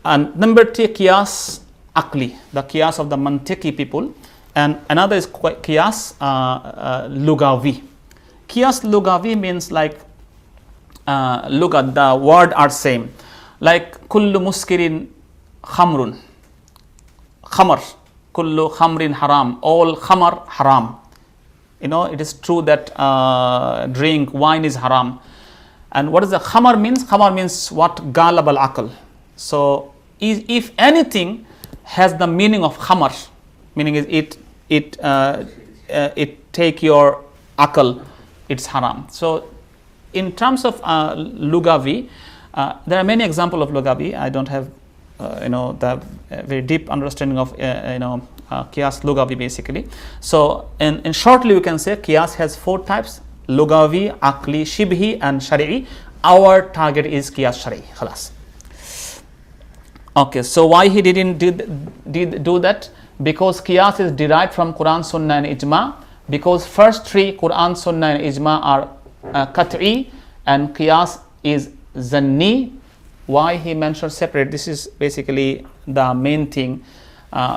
And number 3, qiyas akli, the qiyas of the mantiki people. And another is qiyas lugavi. Qiyas lugavi means like lugat, the word are same. Like kullu muskirin khamrun, khamar, kullu khamrin haram, all khamar haram. You know, it is true that drink wine is haram. And what does the khamar means? Khamar means what? Galab al aql. So if anything has the meaning of khamar, meaning is it take your aql, it's haram. So in terms of lugavi, there are many examples of lugavi. I don't have the very deep understanding of qiyas lugavi basically. So in shortly we can say qiyas has 4 types: lugavi, aqli, shibhi and shari'i. Our target is qiyas shari'i. Khalas. Okay, so why he didn't do that? Because qiyas is derived from Quran, Sunnah and Ijma. Because first 3, Quran, Sunnah and Ijma, are qat'i, and qiyas is zanni. Why he mentioned separate? This is basically the main thing.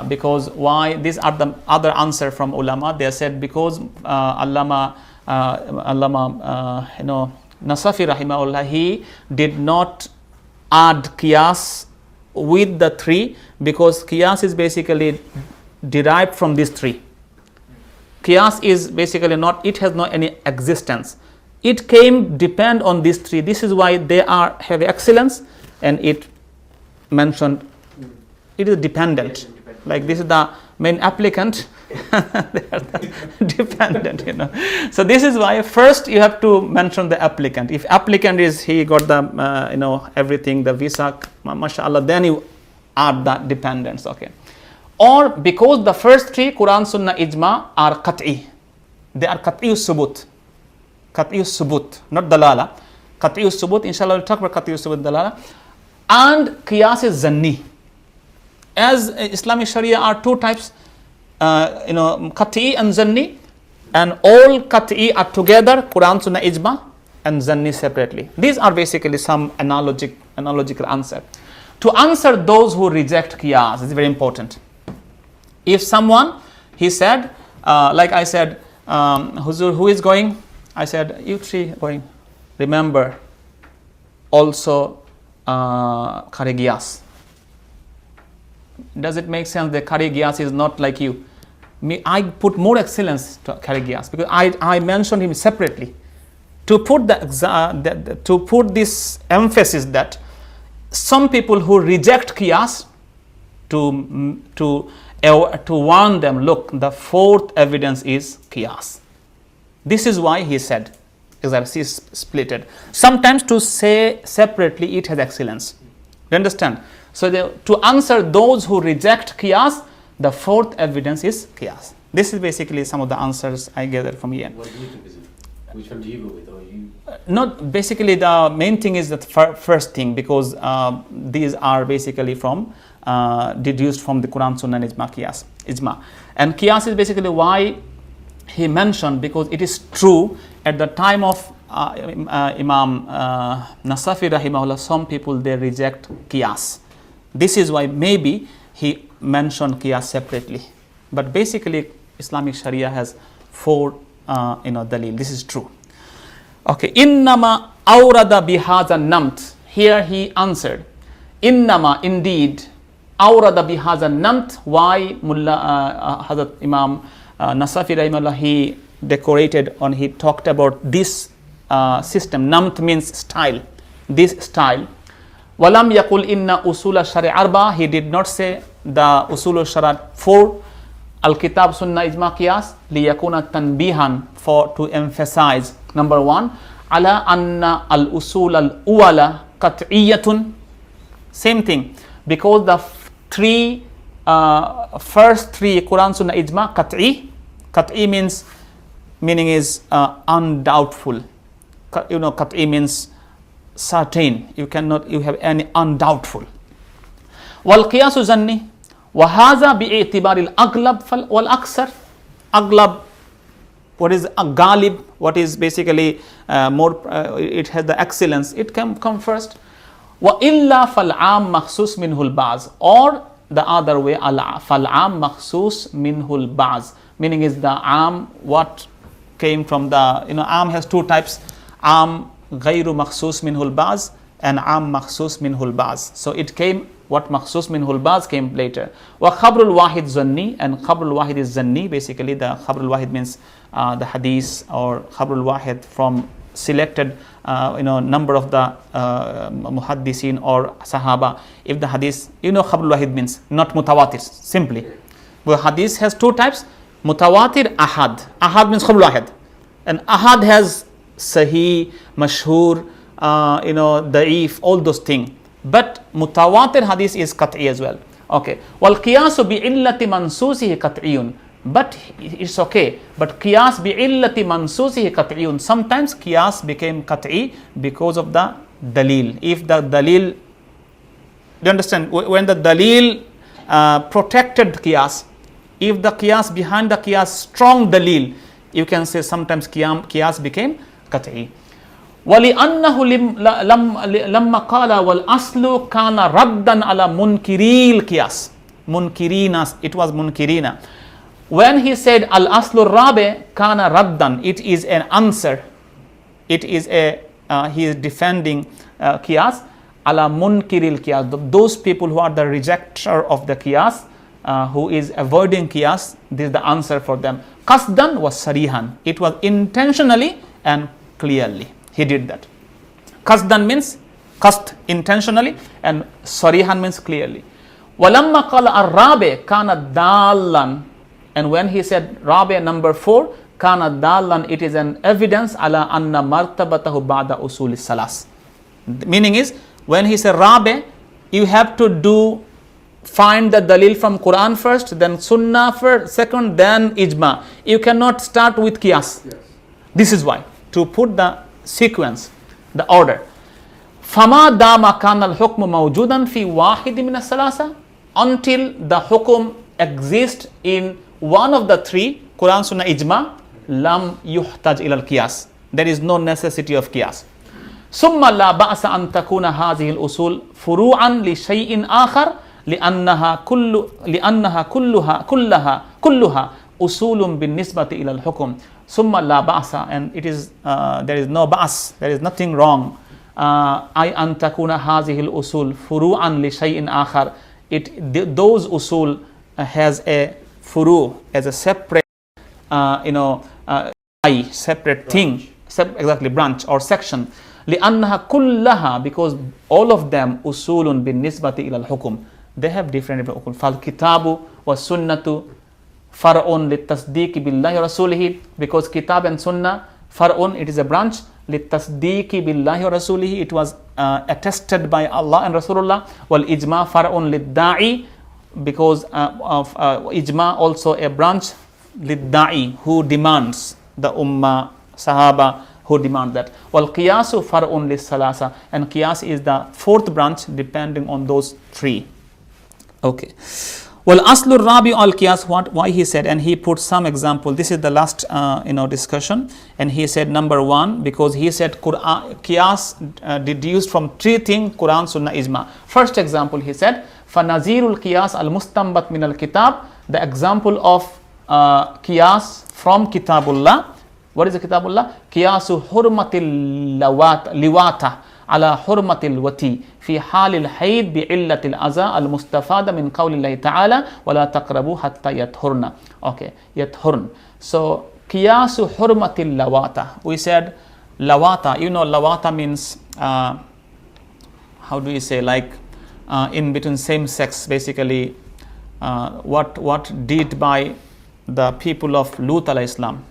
Because why? These are the other answer from ulama. They said because Allama Nasafi rahimahullah, he did not add qiyas with the 3 because qiyas is basically derived from these 3. Qiyas is basically not, it has no any existence. It came depend on these 3. This is why they have excellence, and it mentioned it is dependent. Like this is the main applicant, they are the dependent, So this is why first you have to mention the applicant. If applicant is he got the everything, the visa, mashallah, then you add the dependents. Okay. Or because the first 3, Quran, Sunnah, Ijma, are qat'i. They are qat'i subut. Qat'i subut, not dalala. Qat'i subut, inshallah we'll talk about qat'i subut, dalala. And qiyas is zanni. As Islamic Sharia are 2 types, qat'i and zanni, and all qat'i are together, Quran, Sunnah, Ijma, and zanni separately. These are basically some analogical answer. To answer those who reject qiyas is very important. If someone, he said, like I said, Huzur, who is going? I said, you 3 going. Remember, also Qari Qiyas. Does it make sense that Qari Qiyas is not like you? I put more excellence to Qari Qiyas because I mentioned him separately to put to put this emphasis that some people who reject Qiyas, to warn them, look, the 4th evidence is qiyas. This is why he said, exactly, splitted. Sometimes to say separately, it has excellence. You understand? So to answer those who reject qiyas, the 4th evidence is qiyas. This is basically some of the answers I gathered from here. What do you think is it? Which one do you go with? Or you? Not basically, the main thing is the first thing, because these are basically from deduced from the Quran, Sunnah, and Ijma. And qiyas is basically why he mentioned, because it is true at the time of Imam Nasafi rahimahullah, some people they reject qiyas. This is why maybe he mentioned qiyas separately. But basically, Islamic Sharia has 4 dalil. This is true. Okay, innama awrada bihaza namt. Here he answered, innama, indeed, awrada bihaza namt. Why Hazrat Imam Nasafi rahimahullah, he decorated on, he talked about this system. Namt means style, this style. Walam yakul inna usul shari arba. He did not say the usul shari 4. Al-Kitab, Sunnah, Ijma, Qiyas, liyakuna tanbihan, for to emphasize, number 1, ala anna al-usul al-uwala qat'iyyatun. Same thing, because the first three, Quran, Sunnah, Ijma, qat'i meaning is undoubtful. Qat'i means certain. You have any undoubtful. Wal qiyasu zanni. وهذا باعتبار الأغلب والأكثر. Aglab what is a galib, what is basically more, it has the excellence, it can come first. Wa illa fal'am makhsus minhul ba'z, or the other way, fal'am makhsus minhul ba'z, meaning is the am what came from the, am has two types, am ghayru makhsus minhul ba'z and am makhsus minhul ba'z. So it came, what makhsus minhul ba'z came later. Wa khabrul wahid zanni, and khabrul wahid is zanni, basically the khabrul wahid means the hadith, or khabrul wahid from selected number of the muhaddisin or sahaba. If the hadith, khabrul wahid means not mutawatir, simply. Well, hadith has two types, mutawatir, ahad. Ahad means khabrul wahid, and ahad has sahih, mashhur, da'if, all those things. But mutawatir hadith is qat'i as well. Okay. Wal qiyasu bi illati mansusihi qat'iyun. But it's okay. But qiyas bi illati mansusihi qat'iyun. Sometimes qiyas became qat'i because of the dalil. If the dalil, do you understand? When the dalil protected qiyas, if the qiyas behind the qiyas strong dalil, you can say sometimes qiyas became qat'i. وَلِأَنَّهُ لَمَّا قَالَ وَالْأَصْلُ كَانَ رَدًّا عَلَى مُنْكِرِي الْقِيَاسِ مُنْكِرِينَ, it was munkirina. When he said al-aslu rabe kana raddan, it is an answer. It is he is defending qiyas ala munkiril qiyas. Those people who are the rejecter of the qiyas, who is avoiding qiyas, this is the answer for them. Qasdan was sarihan. It was intentionally and clearly. He did that. Qasdan means qasd, intentionally, and sarihan means clearly. Walamma qala ar-rabe kana dallan, and when he said rabe number 4, kana dallan, it is an evidence ala anna martabatahu ba'da usul salas. Meaning is, when he said rabe, you have to find the dalil from Quran first, then sunnah first, second, then ijma. You cannot start with qiyas. Yes. This is why, to put the sequence, the order. فَمَا دَامَ كَانَ الْحُكْمُ مَوْجُودًا فِي وَاحِدٍ مِنَ الثَّلَاثَةِ, until the hukum exists in one of the three, Quran, Sunnah, Ijma, lam yuhtaj ila al-qiyas. There is no necessity of qiyas. ثُمَّ لَا بَأْسَ أَن تَكُونَ هَذِهِ الْأُصُولِ فُرُوعًا لِشَيْءٍ آخَرٍ لِأَنَّهَا كُلُّهَا أُصُولٌ بِالنِّسْبَةِ إِلَى الْحُكُمِ. Summa la ba'sa, and it is there is no ba's, there is nothing wrong. Ay an takuna hazihil usul furu'an li shay'in akhar. Those usul has a furu, as a separate separate thing, exactly, branch or section. Li annaha kullaha, because all of them usulun bin nisbati ila al hukum, they have different hukum. Fal kitabu was sunnatu far'un litasdiqi billahi rasulihi, because kitab and sunnah, far'un, it is a branch, litasdiqi billahi rasulihi, it was attested by Allah and Rasulullah. Wal ijma far'un lidda'i, because of ijma also a branch, lidda'i, who demands, the ummah, sahaba, who demand that. Wal qiyasu far'un lissalasa, and qiyas is the fourth branch depending on those three. Okay. Well, aslur rabi al qiyas, why he said, and he put some example. This is the last discussion, and he said number 1, because he said Quran qiyas deduced from three things: Quran, Sunnah, Ijma. First example, he said fanazirul qiyas al mustambat min al kitab, the example of qiyas from Kitabullah. What is the Kitabullah? Qiyasu hurmatil liwata ala hurmatil wati fi halil hayd bi illatil aza al mustafada min qawlillahi ta'ala wa la taqrabu hatta yathurna. Okay, yathurn. So qiyasu hurmatil lawata. We said lawata, lawata means how do you say, like in between same sex, basically what did by the people of Lut alayhi salam.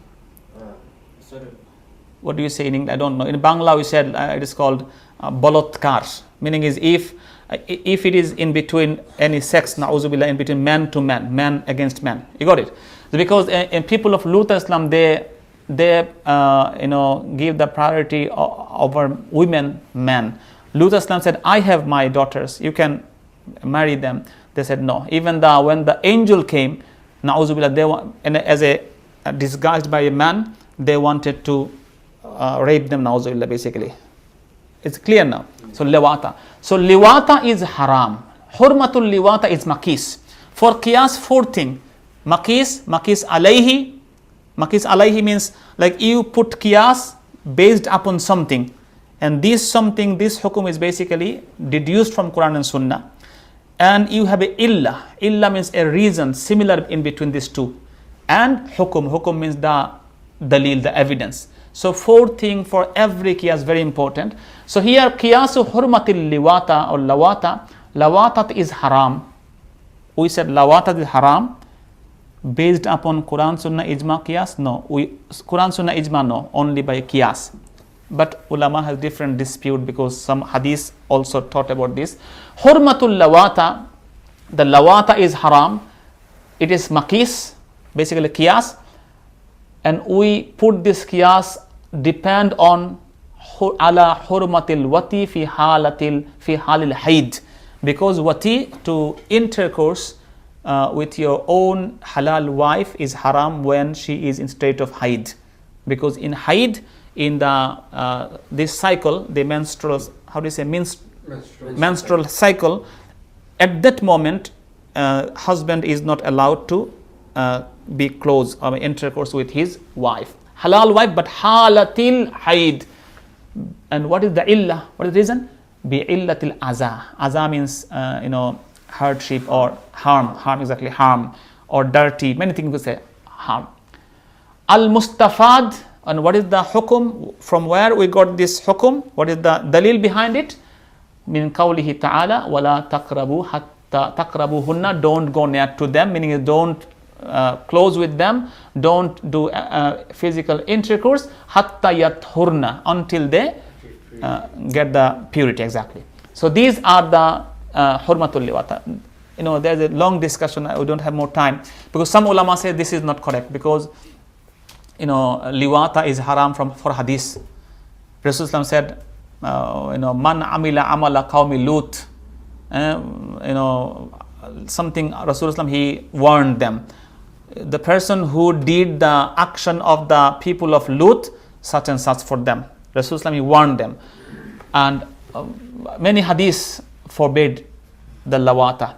What do you say in English? I don't know. In Bangla we said it is called balotkar, meaning is if it is in between any sex, na'uzubillah, in between man to man, man against man. You got it? Because in people of Lut Islam, they give the priority over women, man. Lut Islam said, I have my daughters, you can marry them. They said no. Even when the angel came, na'uzubillah, they want, and as a disguised by a man, they wanted to rape them, na'uzubillah, basically. It's clear now. So liwata. So liwata is haram. Hurmatul liwata is makis. For qiyas, 4 things. Makis alayhi. Makis alayhi means like you put qiyas based upon something. And this something, this hukum is basically deduced from Quran and Sunnah. And you have a illa. Illa means a reason similar in between these two. And hukum. Hukum means the dalil, the evidence. So 4 things for every qiyas, very important. So here qiyasu hurmatil liwata or lawata. Lawatat is haram. We said lawatat is haram based upon Quran, Sunnah, Ijma, Qiyas? No. Quran, Sunnah, Ijma, no. Only by Qiyas. But ulama has different dispute because some hadith also taught about this. Hurmatul lawata, the lawata is haram. It is makis, basically Qiyas. And we put this Qiyas depend on ala hurmatil wati fi halil haid. Because wati, to intercourse with your own halal wife, is haram when she is in state of haid. Because in haid, in the this cycle, the menstrual, how do you say, menstrual cycle, at that moment, husband is not allowed to be close or intercourse with his wife. Halal wife, but halatil haid. And what is the illah? What is the reason? Bi illatil aza. Aza means hardship or harm, exactly, harm or dirty, many things we say harm. Al mustafad, and what is the hukum? From where we got this hukum? What is the dalil behind it? Min qawlihi ta'ala, wala taqrabu hatta taqrabuhunna, don't go near to them, meaning don't close with them, don't do physical intercourse, hatta yathurna, until they get the purity, exactly. So these are the hurmatul liwata. There's a long discussion, we don't have more time, because some ulama say this is not correct, because liwata is haram for hadith. Rasulullah said, man amila amala qawmi lut, something Rasulullah, he warned them. The person who did the action of the people of Lut, such and such for them. Rasulullah, he warned them. And many hadiths forbade the lawata.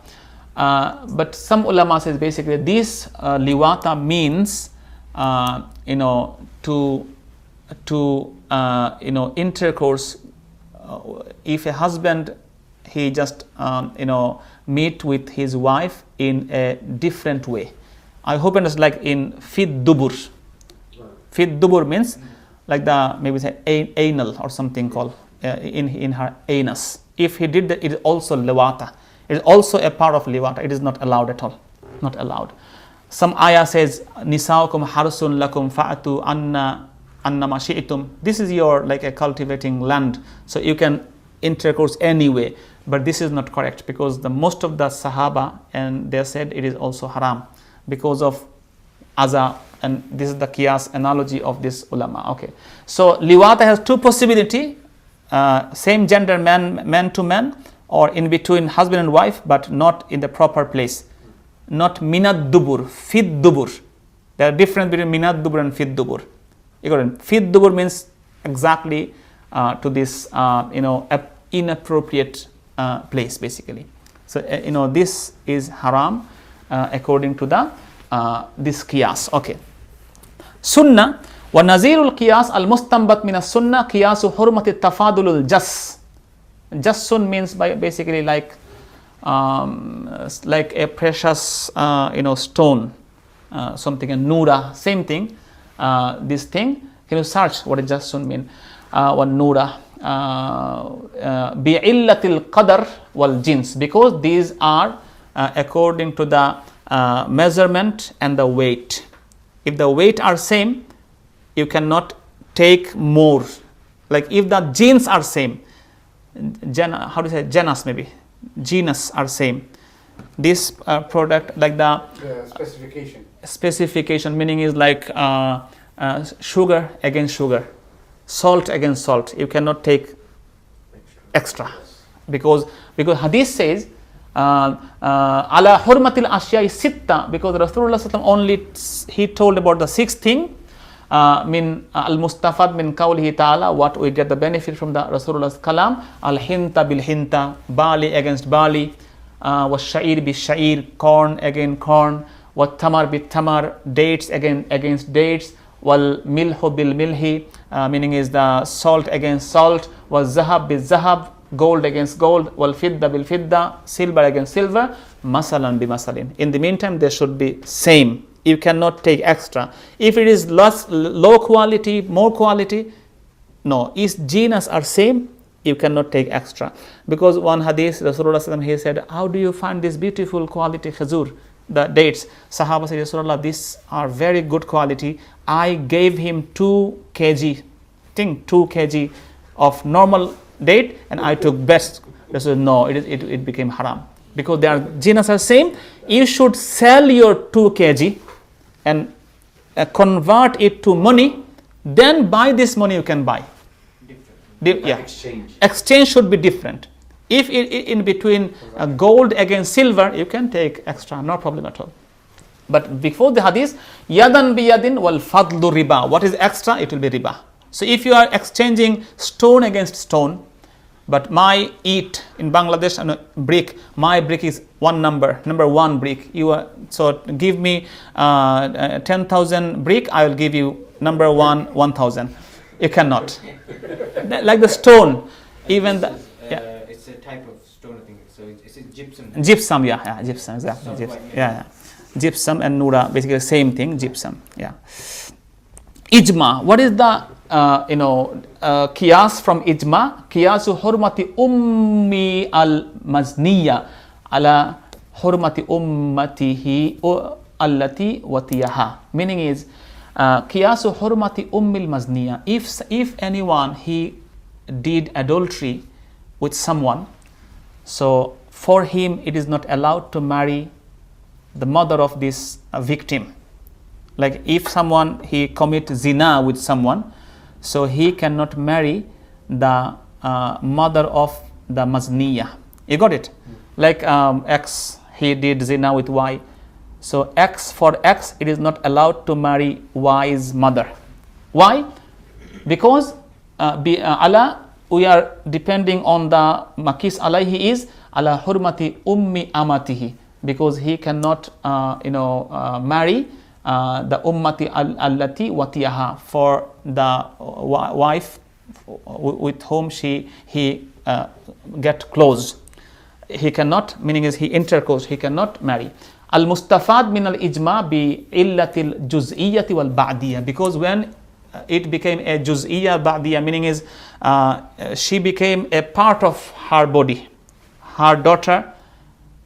But some ulama says basically this liwata means to intercourse. If a husband, he just meet with his wife in a different way. I hope it's like in fid dubur. Fid dubur means like the maybe say anal or something called in her anus. If he did that, it is also liwata. It is also a part of liwata. It is not allowed at all. Not allowed. Some ayah says, Nisaukum harsun lakum fa'atu anna ma shi'tum. This is your like a cultivating land. So you can intercourse anyway. But this is not correct, because the most of the Sahaba, and they said it is also haram because of aza, and this is the qiyas analogy of this ulama. Okay. So liwata has 2 possibilities. Same gender, man to man, or in between husband and wife, but not in the proper place. Not minad dubur, fid dubur. There are difference between minad dubur and fid dubur. You got it? Fid dubur means exactly to this inappropriate place, basically. So this is haram according to the this qiyas. Okay. Sunnah wa nazirul qiyas al mustanbat min as sunnah qiyasu hurmati tafadulul jas. Jassun means basically like a precious stone, something, a nura, same thing. This thing, can you search what does jassun mean? One nura bi'illatil qadar wal jins, because these are according to the measurement and the weight. If the weight are same, you cannot take more. Like if the genes are same, how do you say, genus maybe, genus are same. This product, like the specification meaning is like sugar against sugar, salt against salt. You cannot take extra, because hadith says ala hurmatil ashyai sitta, because Rasulullah sallallahu only he told about the sixth thing. Min al-mustafad min qawlihi ta'ala, what we get the benefit from the Rasulullah's kalam, al-hinta bil-hinta, barley against barley, was-sha'ir bil-sha'ir, corn against corn, wat-tamar bil-tamar, dates against dates, wal-milhu bil-milhi, meaning is the salt against salt, was-zahab bil-zahab, gold against gold, wal-fidda bil-fidda, silver against silver, masalan bi-masalin. In the meantime, they should be same. You cannot take extra. If it is low quality, more quality, no. If genus are same, you cannot take extra. Because one hadith, Rasulullah he said, how do you find this beautiful quality khazur, the dates? Sahaba said, Rasulullah, these are very good quality. I gave him 2 kg, 2 kg of normal date, and I took best. Rasulullah, no, it became haram. Because their genus are same, you should sell your 2 kg and convert it to money, then by this money you can buy. Exchange should be different. If in between gold against silver, you can take extra, no problem at all. But before the hadith, yadan bi yadin wal fadlu riba. What is extra? It will be riba. So if you are exchanging stone against stone, but my eat in Bangladesh and brick, my brick is number 1 brick. So give me 10,000 brick, I will give you number 1,000. You cannot. Like the stone, even the it's a type of stone, I think. So it's gypsum. Gypsum, yeah, gypsum, exactly. Gypsum, yeah. Gypsum and nura, basically same thing. Gypsum, yeah. Ijma. What is the qiyas from ijma? Qiyasu hurmati ummi al-mazniya ala hurmati ummatihi allati watiyaha. Meaning is qiyasu hurmati ummi al-mazniya. If anyone he did adultery with someone, so for him it is not allowed to marry the mother of this victim. Like if someone he commit zina with someone, so he cannot marry the mother of the mazniya. You got it? Like X, he did zina with Y. So for X, it is not allowed to marry Y's mother. Why? Because Allah, we are depending on the makis alayhi is ala hurmati ummi amatihi, because he cannot marry the ummati allati watiyaha, for the wife with whom he get close. He cannot, meaning is he intercourse, he cannot marry. Al mustafad min al ijma bi illatil juz'iyyati wal ba'diyya, because when it became a juz'iyya ba'diyya, meaning is she became a part of her body. Her daughter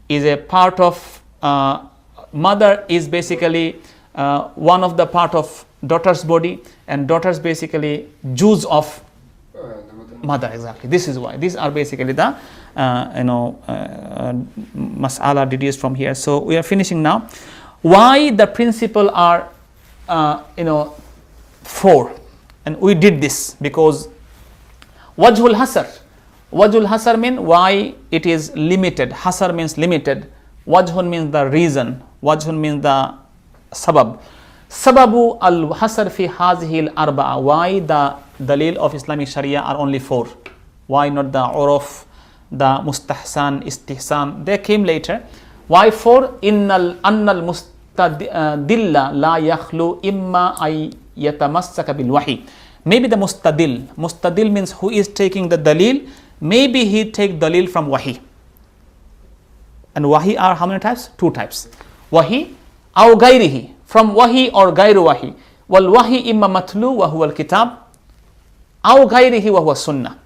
is a part of mother is basically one of the part of daughter's body, and daughter's basically Jews of mother. Exactly. This is why. These are basically the mas'ala deduced from here. So we are finishing now. Why the principle are 4, and we did this because wajhul hasar. Wajhul hasar means why it is limited. Hasar means limited. Wajhun means the reason. Wajhun means the sabab. Sababu al-hasar fi hazihil arba'a. Why the dalil of Islamic Sharia are only 4? Why not the uruf, the mustahsan, istihsan? They came later. Why 4? Annal mustadilla la yakhlu imma ay yatamassaka bil wahi. Maybe the mustadil means who is taking the dalil. Maybe he take dalil from wahi. And wahi are how many types? 2 types. Wahi aw gairihi, from wahi or gairu wahi. Wal wahi imma matlu wa huwa al kitab aw gairihi wa huwa sunnah.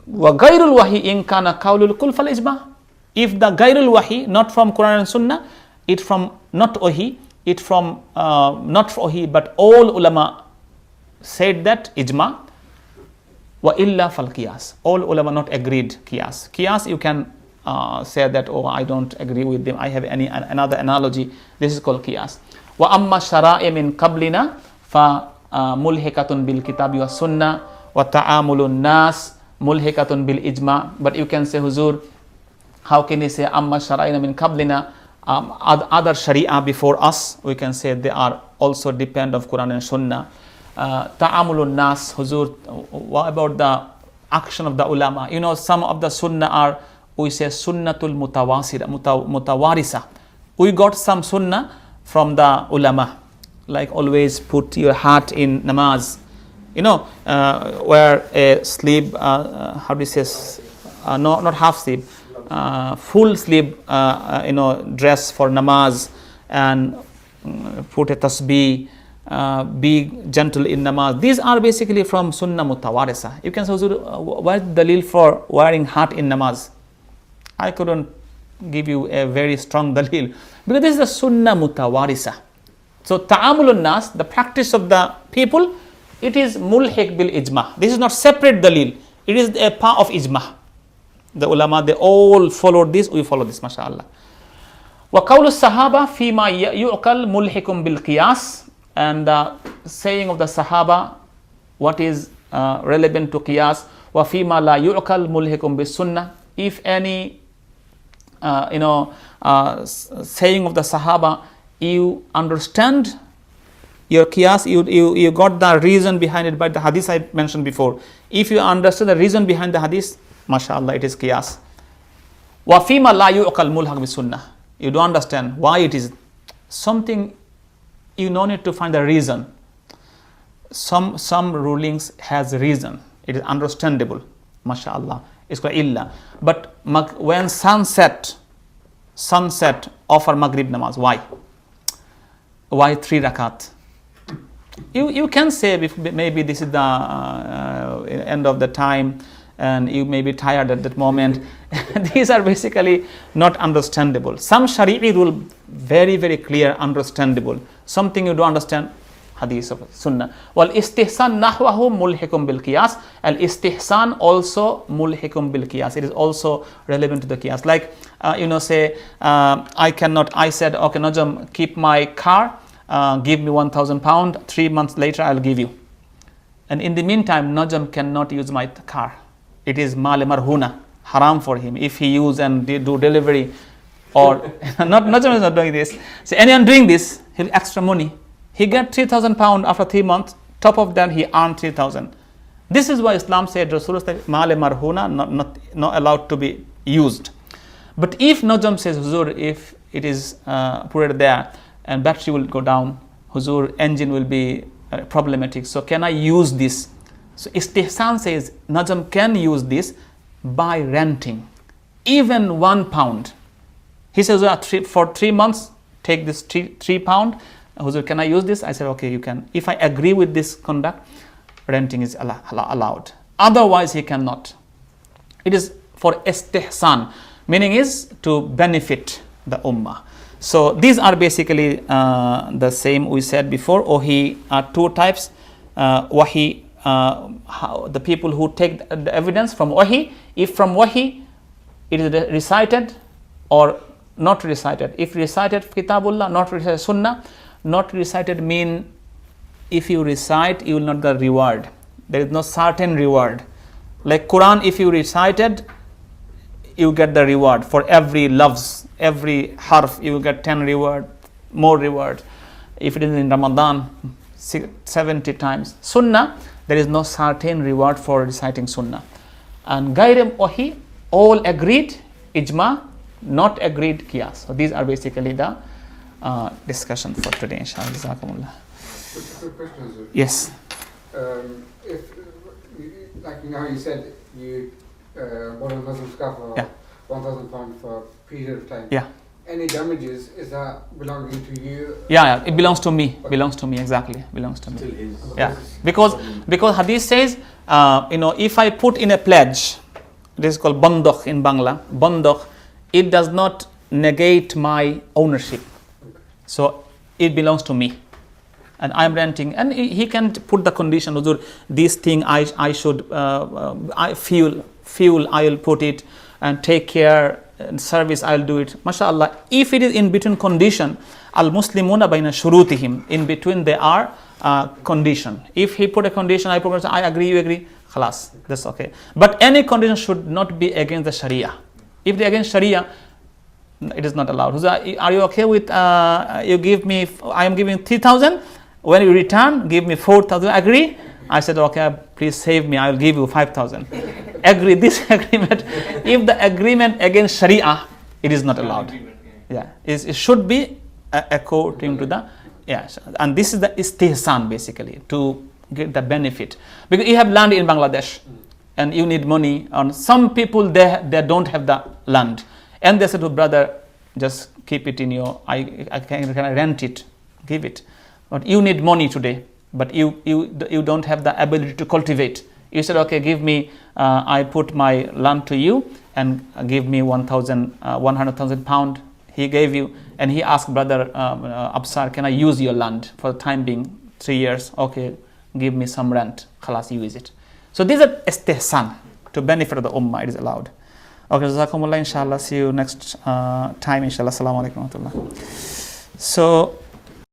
Wa gairul wahi in kana qawlul kul fal ijma. If the gairul wahi, not from Quran and Sunnah, it from not wahi, it from not wahi, but all ulama said that ijma. Wa illa fal qiyas. All ulama not agreed qiyas. Qiyas you can say that, oh, I don't agree with them, I have another analogy. This is called qiyas. Wa amma shara'i min qablina fa mulhikatun bil kitabi wa sunnah wa ta'amulun nas mulhikatun bil ijma. But you can say, Huzur, How can he say amma shara'ina min qablina? Other sharia before us, we can say they are also depend of Quran and Sunnah. Ta'amulun nas, Huzur, what about the action of the ulama? You know, some of the Sunnah are, we say Sunnatul Mutawarisa. We got some Sunnah from the ulama, like always put your heart in namaz. You know, wear a sleeve, how do you say, no, not half sleeve, full sleeve, dress for namaz, and put a tasbih, be gentle in namaz. These are basically from Sunnah Mutawarisa. You can say, what's the dalil for wearing heart in namaz? I couldn't give you a very strong dalil, because this is the Sunnah Mutawarisa. So ta'amulun nas, the practice of the people, it is mulhiq bil ijma. This is not separate dalil. It is a part of ijma. The ulama, they all followed this, we follow this, mashallah. Wa qawlu sahaba fima yu'qal mulhikum bil qiyas. And the saying of the sahaba, what is relevant to qiyas. Wa fima la yu'qal mulhikum bis sunnah. If any, saying of the sahaba, you understand your qiyas, you got the reason behind it by the hadith I mentioned before. If you understand the reason behind the hadith, mashallah, it is qiyas. Wa fima la yu'qal mulhaq bis sunnah. You don't understand why it is something, you don't need to find the reason. Some rulings has reason. It is understandable, mashallah. It's called illa. But when sunset offer maghrib namaz, why? Why 3 rakat? You can say maybe this is the end of the time and you may be tired at that moment. These are basically not understandable. Some shari'i rule very, very clear, understandable. Something you don't understand, hadith of sunnah. Wal istihsan nahwahu mulhikum bil qiyas. Al istihsan also mulhikum bil qiyas. It is also relevant to the qiyas. Like, say, I said, okay, Najam, keep my car, give me 1,000 pounds, 3 months later I'll give you. And in the meantime, Najam cannot use my car. It is mal marhuna, haram for him. If he use and do delivery, or Najam is not doing this. So anyone doing this, he'll extra money. He get 3,000 pounds after 3 months. Top of that, he earned 3,000. This is why Islam said, Rasulullah said, mal marhuna, not allowed to be used. But if Najam says, Huzur, if it is put it there and battery will go down, Huzur, engine will be problematic. So can I use this? So istihsan says Najam can use this by renting, even 1 pound. He says, for 3 months, take this 3 pound. Huzur, can I use this? I said, okay, you can. If I agree with this conduct, renting is allowed. Otherwise, he cannot. It is for istihsan, meaning is to benefit the ummah. So these are basically the same we said before. Wahi are 2 types. Wahi, the people who take the evidence from wahi. If from wahi it is recited or not recited. If recited kitabullah, not recited sunnah. Not recited mean if you recite, you will not get reward. There is no certain reward. Like Quran, if you recited, you get the reward for every loves, every harf, you will get 10 reward, more reward. If it is in Ramadan, 70 times. Sunnah, there is no certain reward for reciting sunnah. And Gairem wahi, all agreed, ijma, not agreed qiyas. So these are basically the discussion for today, inshallah. Jazakumullah. Quick question, sir. Yes. If, like you said, you bought a Muslim scarf for 1,000 pounds for a period of time. Yeah. Any damages, is that belonging to you? Yeah, it belongs to me. Belongs to me, exactly. Belongs to me. Still his. Yeah, because hadith says, if I put in a pledge, this is called bandokh in Bangla, bandokh, it does not negate my ownership. So it belongs to me. And I'm renting, and he can put the condition, this thing I should, fuel I'll put it, and take care, and service I'll do it. MashaAllah, if it is in between condition, al-muslimuna bayna shurutihim, in between there are condition. If he put a condition, I agree, you agree, khalas, that's okay. But any condition should not be against the Sharia. If they against Sharia, it is not allowed. Are you okay with, you give me, I am giving 3,000, when you return, give me 4,000, agree? I said, okay, please save me, I will give you 5,000. Agree, this agreement, if the agreement against Sharia, it is not allowed. It should be according to the, and this is the istihsan basically, to get the benefit. Because you have land in Bangladesh, and you need money, and some people, they don't have the land. And they said, oh, brother, just keep it in your, I can rent it, give it. But you need money today, but you don't have the ability to cultivate. You said, okay, give me, I put my land to you, and give me 100,000 pound. He gave you, and he asked, brother Absar, can I use your land for the time being, 3 years? Okay, give me some rent, khalas, use it. So these are istihsan, to benefit of the ummah, it is allowed. Okay, jazakumullah, inshallah, see you next time, inshallah. Assalamu alaikum wa rahmatullah. So